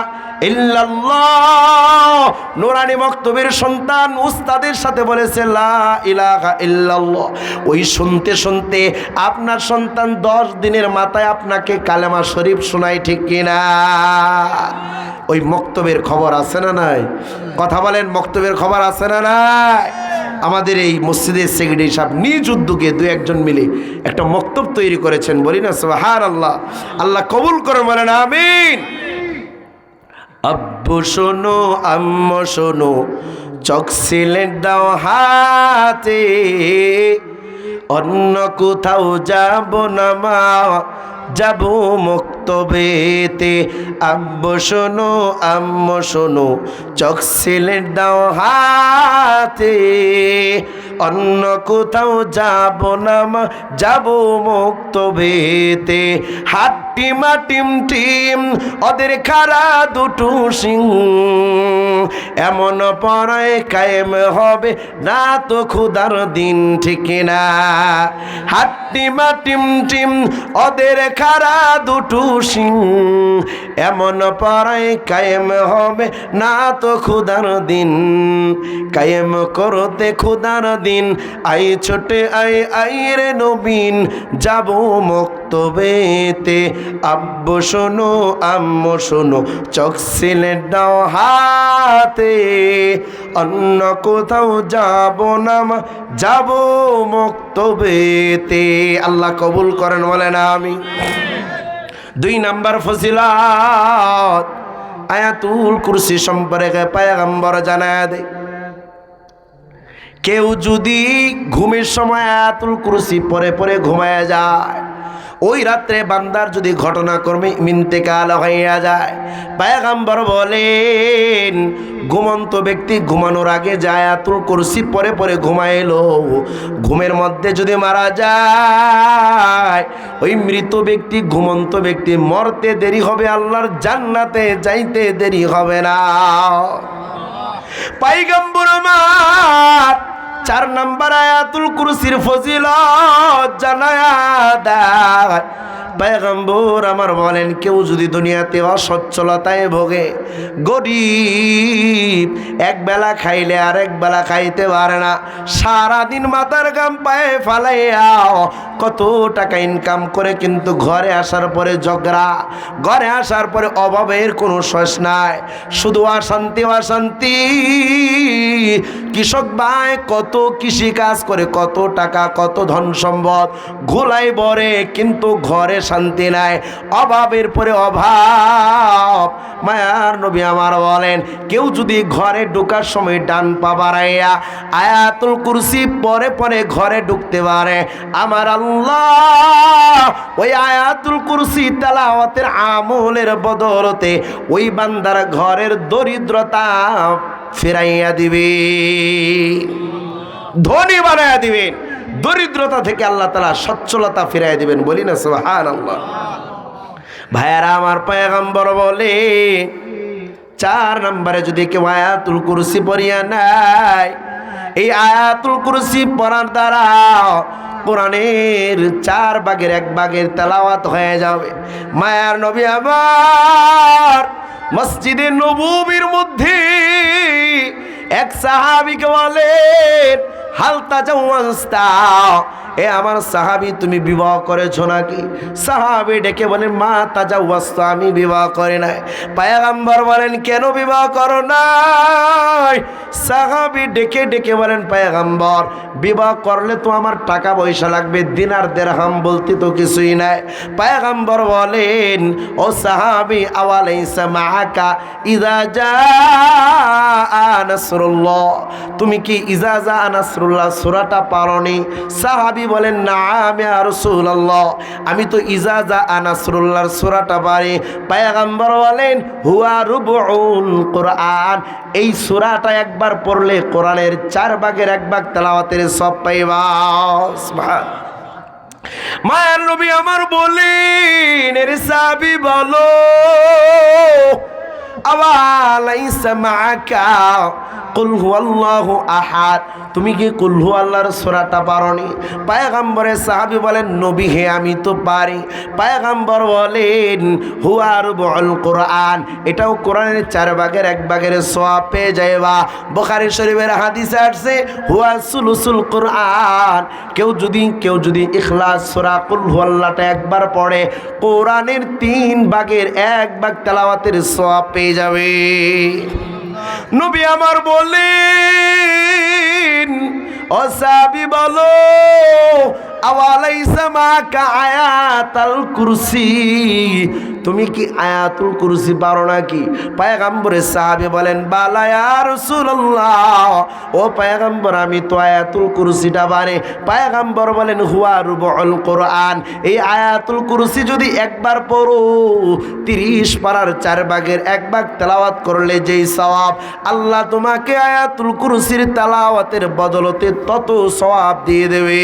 ইল্লাল্লাহ। নুরানি মক্তবের সন্তান উস্তাদের সাথে বলেছে লা ইলাহা ইল্লাল্লাহ। ওই শুনতে শুনতে আপনার সন্তান 10 দিনের মাথায় আপনাকে কালেমা শরীফ শোনায়, ঠিক কিনা? ওই মক্তবের খবর আছে না নাই? কথা বলেন, মক্তবের খবর আছে না নাই? আমাদের এই মসজিদের সেক্রেটারি সাহেব নিজ উদ্যোগে 2-1 জন মিলে একটা মক্তব তৈরি করেছেন, বলি না সুবহানাল্লাহ। আল্লাহ কবুল করে, বলেন আমিন। আব্বু শোনো, আম্মু শোনো, চোখ সিলেট দাও হাতে, অন্য কোথাও যাব না মা, যাব মক্তবেতে। আব্বু শোনো, আম্মু শোনো, চোখ সিলেট দাও হাতে, অন্য কোথাও যাব না মা, যাব মক্তবেতে। হাট্টিমা টিম টিম ওদের খারা দুটো সিং, এমন পরায় কায়েম হবে না তো খুদার দিন, ঠিক না? হাট্টিমা টিম টিম ওদের খারা দুটো সিং, এমন পরায় কায়েম হবে না তো খুদার দিন। কায়েম করতে খুদার দিন, আই ছোটে আই রে নবীন, যাব মক্তবেতে। আব্বু শোনো, আম্মু শোনো, চোখ সিলেট দাও হাতে, অন্য কোথাও যাব না মা, যাব মক্তবেতে। আল্লাহ কবুল করেন, বলেন আমি। 2 নাম্বার ফজিলত, আয়াতুল কুরসি সম্পর্কে পয়গম্বর জানায় দেয়, কেউ যদি ঘুমের সময় আয়াতুল কুরসি পরে পরে ঘুমায় যায়, ওই রাত্রে বান্দার যদি ঘটনাক্রমে ইন্তেকাল হইয়া যায়, পয়গম্বর বলেন ঘুমন্ত ব্যক্তি ঘুমানোর আগে যে আয়াতুল কুরসি পরে পরে ঘুমাইলো, ঘুমের মধ্যে যদি মারা যায়, ওই মৃত ব্যক্তি ঘুমন্ত ব্যক্তি মরতে দেরি হবে, আল্লাহর জান্নাতে যাইতে দেরি হবে না। পয়গম্বর আমার 4 নম্বর আয়াতুল কুরসির ফজিলত জানায়া দেয়। পয়গম্বর আমার বলেন কেউ যদি দুনিয়াতে অসচ্ছলতায় ভোগে, গরিব, এক বেলা খাইলে আরেক বেলা খাইতে পারে না, সারাদিন মাথার ঘাম পায়ে ফালাইয়া কত টাকা ইনকাম করে, কিন্তু ঘরে আসার পরে ঝগড়া, ঘরে আসার পরে অভাবের কোনো শেষ নাই, শুধু অশান্তি অশান্তি। কৃষক ভাই কত কৃষি কাজ করে, কত টাকা কত ধন সম্পদ ঘোলাই বরে, কিন্তু ঘরে শান্তি নাই, অভাবের পরে অভাব। মায়ার নবী আমার বলেন কেউ যদি ঘরে ঢোকার সময় ডান পা বাড়াইয়া আয়াতুল কুরসি পরে পরে ঘরে ঢুকতে পারে, আমার আল্লাহ ওই আয়াতুল কুরসি তেলাওয়াতের আমলের বদলতে ওই বান্দার ঘরের দরিদ্রতা ফেরাইয়া দিবে, ধনী বানাইয়া দিবেন, দরিদ্রতা থেকে আল্লাহ তাআলা সচ্ছলতা ফিরাইয়া দিবেন। বলি না সুবহানাল্লাহ। ভাইয়ারা আমার পয়গম্বর বলে 4 নম্বরে যদি কেউ আয়াতুল কুরসি পড়িয়া নাই, এই আয়াতুল কুরসি পড়ার দ্বারা কোরআনের 4 ভাগের 1 ভাগের তেলাওয়াত হয়ে যাবে। মায়ার নবী আবার মসজিদে নববীর মধ্যে এক সাহাবীকে বলেন হাল তাজাওয়াজতা, এ আমার সাহাবী তুমি বিবাহ করেছো নাকি? সাহাবী ডেকে বলেন মা তাজাওয়াজতা, আমি বিবাহ করি নাই। পয়গম্বর বলেন কেন বিবাহ করো নাই? সাহাবী ডেকে ডেকে বলেন পয়গম্বর বিবাহ করলে তো আমার টাকা পয়সা লাগবে, দিনার দিরহাম বলতে তো কিছুই নাই। পয়গম্বর বলেন ও সাহাবী আওয়ালাইসা মাআকা ইযা জাআ নাসরুল্লাহ, তুমি কি ইযা জাআ নাসরুল্লাহ সূরাটা পারোনি? সাহাবী বলেন নাআম ইয়া রাসূলুল্লাহ, আমি তো ইযা জাআ নাসরুল্লাহর সূরাটা পারি। পয়গম্বর বলেন হুয়া রুবুল কুরআন, এই সূরাটা একবার পড়লে কোরআনের 4 ভাগের 1 ভাগ তেলাওয়াতের সওয়াব পাইবা। সুবহান। মায়ার নবী আমার বলেন এর সাহাবী বলো আওয়ালাইসা মাআকা কুল হুয়াল্লাহু আহাদ, তুমি কি কুল হুয়াল্লাহর সূরাটা পারোনি? পয়গম্বরের সাহাবী বলেন নবী হে আমি তো পারি। পয়গম্বর বলেন হুয়া রুবুল কুরআন, এটাও কোরআনের 4 ভাগের 1 ভাগের সওয়াব পেয়ে যাইবা। বুখারী শরীফের হাদিসে আছে হুয়া সুলুসুল কুরআন, কেউ যদি ইখলাস সূরা কুল হুয়াল্লাহটা একবার পড়ে কোরআনের 3 ভাগের 1 ভাগ তেলাওয়াতের সওয়াব পেয়ে যাবে। নবী আমার বলেন ও সাহাবী বলো আওয়ালাইসা মাকা আয়াতুল কুরসি, তুমি কি আয়াতুল কুরসি পারো নাকি? পয়গম্বরের সাহাবী বলেন বালা ইয়া রাসূলুল্লাহ, ও পয়গম্বর আমি তো আয়াতুল কুরসিটা পারি। পয়গম্বর বলেন হুয়া রুবুল কুরআন, এই আয়াতুল কুরসি যদি একবার পড়ো 30 পারার 4 ভাগের 1 ভাগ তেলাওয়াত করলে যেই সওয়াব, আল্লাহ তোমাকে আয়াতুল কুরসির তেলাওয়াতের বদলতে তত সওয়াব দিয়ে দেবে।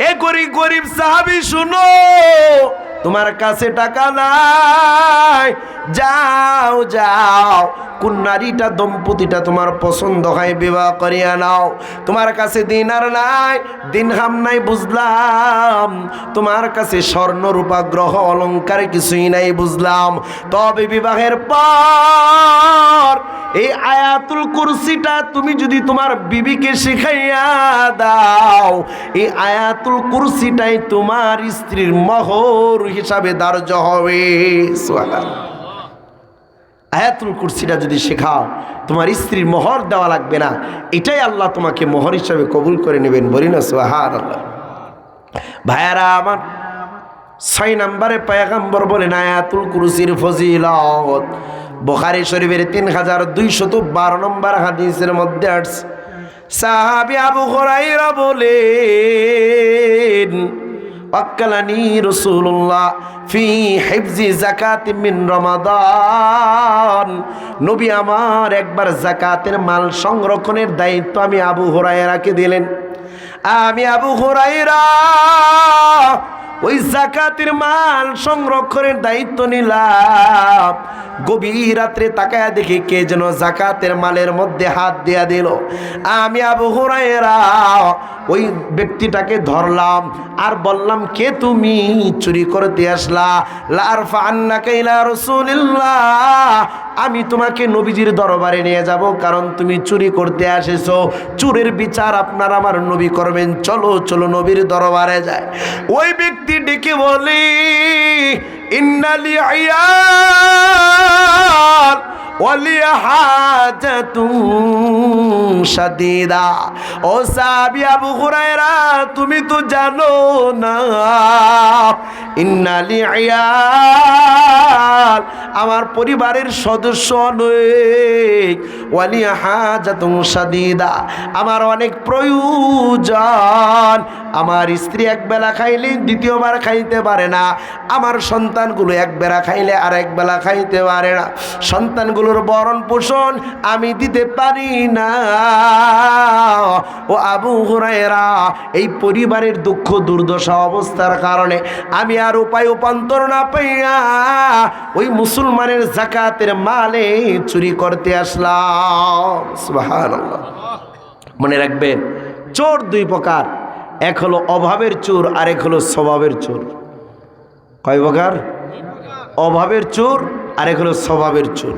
এ গরিব সাহাবী শুনো, তোমার কাছে টাকা নাই, যাও যাও কোন নারীটা দম্পতিটা তোমার পছন্দ হয় বিবাহ করিয়া নাও। তোমার কাছে দিনার নাই, দিনহাম নাই বুঝলাম, তোমার কাছে স্বর্ণ রূপা গ্রহ অলংকার কিছুই নাই বুঝলাম, তবে বিবাহের পর এই আয়াতুল কুরসিটা তুমি যদি তোমার বিবিকে শিখাইয়া দাও, এই আয়াতুল কুরসিটাই তোমার স্ত্রীর মোহর হিসাবে ধার্য হবে। সুবহানাল্লাহ। আয়াতুল কুরসিটা যদি শেখাও তোমার স্ত্রীর মোহর দেওয়া লাগবে না, এটাই আল্লাহ তোমাকে মোহর হিসাবে কবুল করে নেবেন। বলি না সুবহানাল্লাহ। ভাইয়ারা আমার 6 নম্বরে পয়গম্বর বলেন আয়াতুল কুরসির ফজিলত বুখারী শরীফের 3212 নম্বর হাদিসের মধ্যে আসছে। সাহাবী আবু হুরায়রা বলেন ওয়াক্কালানি রাসূলুল্লাহ ফি হিফজি যাকাতি মিন রমাদান, নবী আমার একবার যাকাতের মাল সংরক্ষণের দায়িত্ব আমি আবু হুরায়রাকে দিলেন। আমি আবু হুরায়রা ওই যাকাতের মাল সংরক্ষণের দায়িত্ব নিলাম। গভীর রাত্রে তাকায়া দেখি কে যেন যাকাতের মালের মধ্যে হাত দিয়া দিল। আমি আবু হুরায়রা ওই ব্যক্তিটাকে ধরলাম আর বললাম, কে তুমি? চুরি করতে আসলা? লা আরফাআন্নাকা ইলা রাসূলিল্লাহ, আমি তোমাকে নবীজির দরবারে নিয়ে যাব, কারণ তুমি চুরি করতে এসেছো। চুরের বিচার আপনার আমার নবী করবেন, চলো চলো নবীর দরবারে যায়। ওই ব্যক্তি ডেকে বলি, ইন্নালি আয়াল ওয়ালি হাজাতুন শাদীদা। ও সাহাবী আবু হুরায়রা, তুমি তো জানো না, ইন্নালি আয়াল, আমার পরিবারের সদস্য অনেক, ওয়ালি হাজাতুন শাদীদা, আমার অনেক প্রয়োজন। আমার স্ত্রী একবেলা খাইলে দ্বিতীয়বার খাইতে পারে না, আমার সন্তানগুলো একবেলা খাইলে আর একবেলা খাইতে পারে না, সন্তানগুলোর ভরণ পোষণ আমি দিতে পারি না। ও আবু হুরায়রা, এই পরিবারের দুঃখ দুর্দশা অবস্থার কারণে আমি আর উপায় উপান্তর না পাইয়া ওই মুসলমানের যাকাতের মালে চুরি করতে আসলাম। সুবহানাল্লাহ। মনে রাখবেন, চোর দুই প্রকার, এক হলো অভাবের চোর আর এক হলো স্বভাবের চোর। কয় প্রকার? অভাবের চোর আর এক হলো স্বভাবের চোর।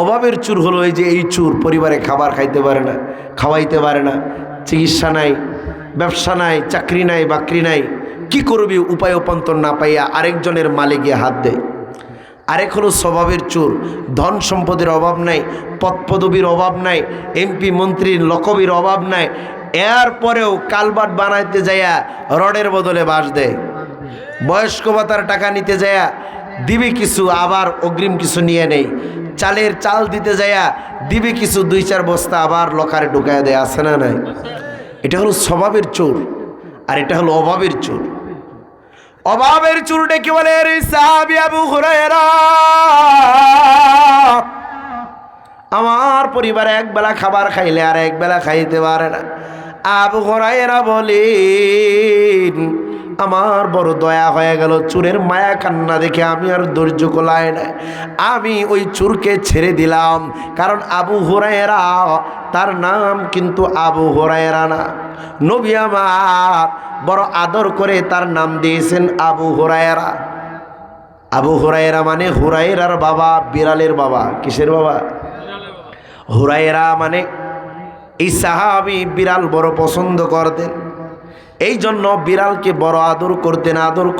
অভাবের চোর হলো এই যে এই চোর পরিবারে খাবার খাইতে পারে না, খাওয়াইতে পারে না, চিকিৎসা নাই, ব্যবসা নাই, চাকরি নাই, বাকরি নাই, কি করবি উপায় উপান্তর না পাইয়া আরেকজনের মালে গিয়ে হাত দেয়। আরেক হলো স্বভাবের চোর, ধন সম্পদের অভাব নাই, পদপদবীর অভাব নাই, এমপি মন্ত্রীর লকবির অভাব নাই, এরপরেও কালবাট বানাইতে যাইয়া রডের বদলে বাঁশ দেয়। বয়স্ক ভাতার টাকা নিতে যাইয়া দিবে কিছু, আবার অগ্রিম কিছু নিয়ে নেই। চালের চাল দিতে যাইয়া দিবে কিছু, 2-4 বস্তা আবার লকারে ঢুকায় দেয়। আছে না নাই? এটা হলো স্বভাবের চোর, আর এটা হলো অভাবের চোর। অভাবের চোর ডেকে বলে, রে সাহাবী আবু হুরায়রা, আমার পরিবারে একবেলা খাবার খাইলে আর একবেলা খাইতে পারে না। আবু হুরায়রা বলেন, আমার বড় দয়া হয়ে গেল, চোরের মায়া কান্না দেখে আমি আর ধৈর্য কোলায় না, আমি ওই চোরকে ছেড়ে দিলাম। কারণ আবু হুরায়রা, তার নাম কিন্তু আবু হুরায়রা না। নবী আমার বড় আদর করে তার নাম দিয়েছেন আবু হুরায়রা। আবু হুরায়রা মানে হুরায়রার বাবা, বিড়ালের বাবা। কিসের বাবা? হুরায়রা মানে এই সাহাবী বিড়াল বড় পছন্দ করতেন, এই জন্য বিড়ালকে বড় আদর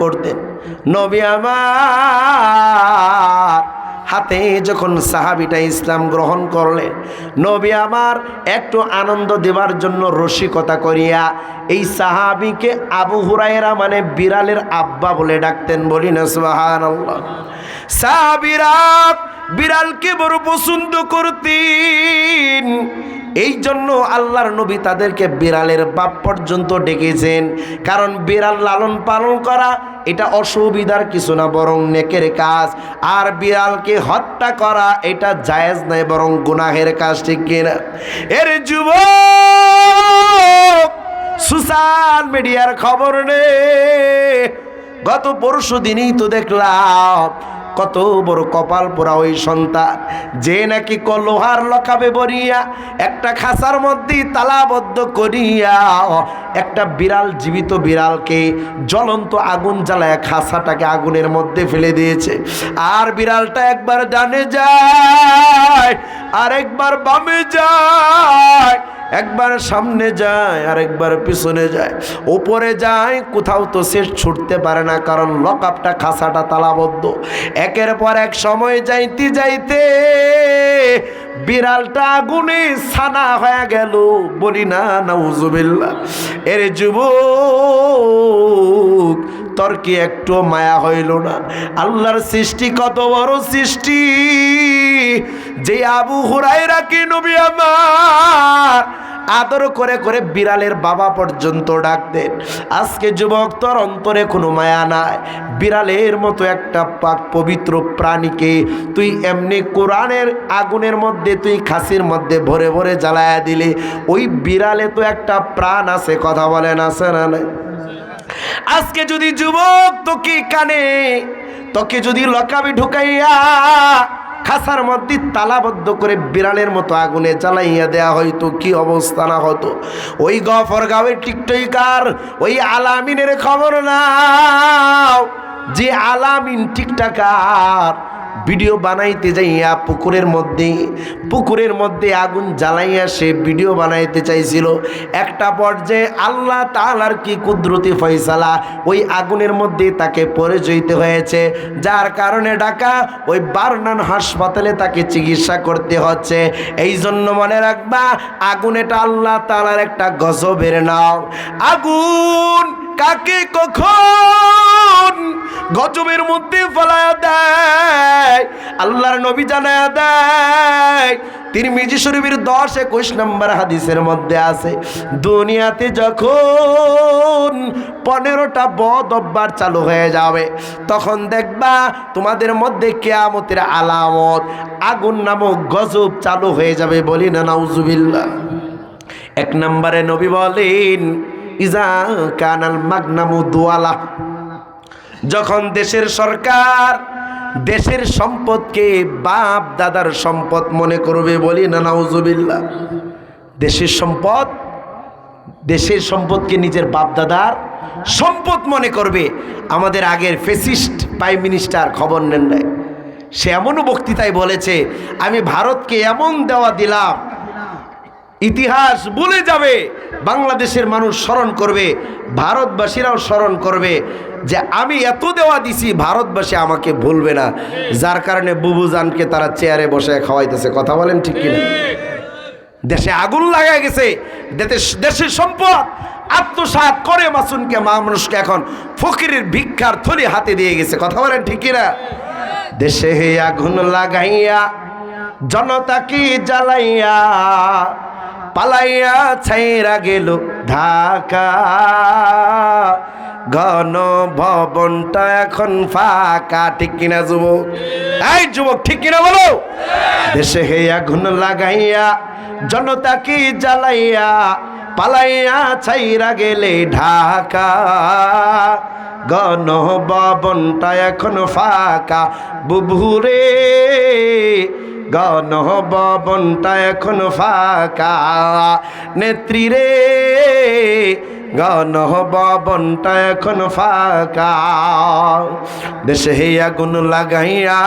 করতেন। নবী আমার হাতে যখন সাহাবীটা ইসলাম গ্রহণ করলেন, নবী আমার একটু আনন্দ দেবার জন্য রসিকতা করিয়া এই সাহাবীকে আবু হুরায়রা মানে বিড়ালের আব্বা বলে ডাকতেন। বলি না সুবহানাল্লাহ। সাহাবীরা বিড়ালকে বড় পছন্দ করতেন, এই জন্য আল্লাহর নবী তাদেরকে বিড়ালের বাপ পর্যন্ত ডেকেছেন। কারণ বিড়াল লালন পালন করা এটা অসুবিধার কিছু না, বরং নেকের কাজ। আর বিড়ালকে হত্যা করা এটা জায়েজ নয়, বরং গুনাহের কাজ। ঠিক কিনা? এর যুবক, সোশ্যাল মিডিয়ার খবর নেই, গত পরশু দিনই তো দেখলাম কত বড় কপাল পোড়া ওই সন্তান, যে নাকি লোহার লকাবে বরিয়া একটা খাঁচার মধ্যে তালাবদ্ধ করিয়া একটা বিড়াল, জীবিত বিড়ালকে জ্বলন্ত আগুন জ্বালায় খাঁচাটাকে আগুনের মধ্যে ফেলে দিয়েছে। আর বিড়ালটা একবার ডানে যায়, আর একবার বামে যায়, একবার সামনে যায় আর একবার পিছনে যায়, উপরে যায়, কোথাও তো সে ছুটতে পারে না, কারণ লকআপটা, খাঁচাটা তালাবদ্ধ। একের পর এক সময় যাইতে যাইতে বিড়ালটা আগুনে ছানা হয়ে গেল। বলি না নাউজুবিল্লাহ। এর যুবক, তোর কি একটু মায়া হইল না? আল্লাহর সৃষ্টি কত বড় সৃষ্টি, যে আবু হুরায়রাকে নবী আমার আদর করে করে বিড়ালের বাবা পর্যন্ত ডাকতেন। আজকে যুবক, তোর অন্তরে কোনো মায়া নাই। বিড়ালের মতো একটা পাক পবিত্র প্রাণীকে তুই এমনি কোরআনের আগুনের মধ্যে, তুই খাসির মধ্যে ভরে ভরে জ্বালায়া দিলে, ওই বিড়ালে তো একটা প্রাণ আছে, কথা বলেন আছে না নাই? আজকে যদি যুবক তোকে যদি লকাবি ঢুকাইয়া খাসার মধ্যে তালাবদ্ধ করে বিড়ালের মতো আগুনে জ্বালাইয়া দেয়া হয়তো কি অবস্থা না হতো। ওই গফরগাঁওয়ের টিকটকার ওই আলামিনের খবর নাও, যে আলামিন টিকটকার ভিডিও বানাইতে যাইয়া পুকুরের মধ্যে আগুন জ্বালাইয়া সে ভিডিও বানাইতে চাইছিল। একটা পর্যায়ে আল্লাহ তাআলার কি কুদরতি ফয়সালা, ওই আগুনের মধ্যে তাকে পড়ে যেতে হয়েছে, যার কারণে ঢাকা ওই বারনান হাসপাতালে তাকে চিকিৎসা করতে হচ্ছে। এই জন্য মনে রাখবা, আগুন এটা আল্লাহ তাআলার একটা গজবের নাম। আগুন কাকে কখন গজবের মধ্যে ফেলায়া দেয়, আল্লাহর নবী জানায়া দেয়। তিরমিজি শরীফের 10-21 নম্বর হাদিসের মধ্যে আছে, দুনিয়াতে যখন 15টা বদ অভ্যাস চালু হয়ে যাবে, তখন দেখবা তোমাদের মধ্যে কিয়ামতের আলামত আগুন নামক গজব চালু হয়ে যাবে। বলি না নাউজুবিল্লাহ। 1 নম্বরে নবী বলেন, ইজা কানাল মাগনামু দুয়ালা, যখন দেশের সরকার দেশের সম্পদকে বাপ দাদার সম্পদ মনে করবে। বলি না নাউজুবিল্লাহ। দেশের সম্পদকে নিজের বাপ দাদার সম্পদ মনে করবে। আমাদের আগের ফেসিস্ট প্রাইম মিনিস্টার খবর নেন নাই, সে এমনও বক্তৃতায় বলেছে, আমি ভারতকে এমন দেওয়া দিলাম, ইতিহাস ভুলে যাবে, বাংলাদেশের মানুষ স্মরণ করবে, ভারতবাসীরাও স্মরণ করবে যে আমি এত দেওয়া দিছি, ভারতবাসী আমাকে ভুলবে না। যার কারণে বুবুজানকে তারা চেয়ারে বসে খাওয়াইতেছে। কথা বলেন ঠিক কিনা? দেশে আগুন লাগায় গেছে, দেশের সম্পদ আত্মসাৎ করে মাসুমকে মানুষকে এখন ফকিরের ভিক্ষার থলি হাতে দিয়ে গেছে। কথা বলেন ঠিক কিনা? দেশে আগুন লাগাইয়া জনতা কি জ্বালাইয়া পালাইয়া ছাইরা গেল ঢাকা, গণভবনটা এখন ফাঁকা। ঠিক কিনা যুবক? এই যুবক ঠিক কিনা বলো? দেশে হে আগুন লাগাইয়া জনতা কি জ্বালাইয়া পালাইয়া ছাইরা গেলে ঢাকা, গণভবনটা এখন ফাঁকা। বুবুরে গণভবনটা এখন ফাঁকা, নেত্রী রে গণভবনটা এখন ফাঁকা। দেশে হে আগুন লাগাইয়া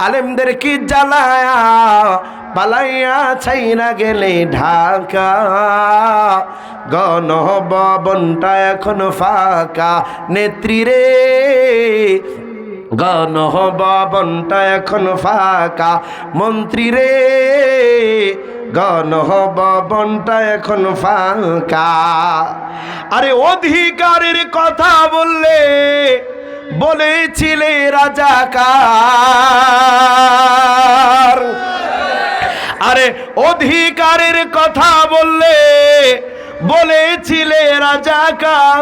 আলেমদের কি জ্বালায়া পালাইয়া ছাইরা গেলে ঢাকা, গণভবনটা এখন ফাঁকা। নেত্রী রে গণভবনটা এখন ফাঁকা। মন্ত্রী রে গণভবনটা এখন ফাঁকা। আরে অধিকারের কথা বলেছিলে রাজাকার, আরে অধিকারের কথা বলেছিলে রাজাকার।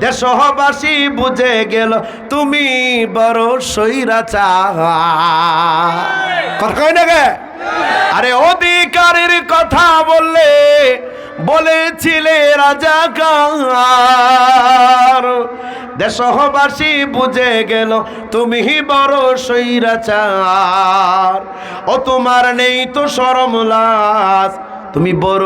দেশবাসী বুঝে গেল তুমি বড় স্বৈরাচার। কথা কয় না গে? আরে অধিকারের কথা বলেছিলে রাজাকার, দেশবাসী বুঝে গেল তুমি বড় স্বৈরাচার। ও তোমার নেই তো শরম লাজ, তুমি বড়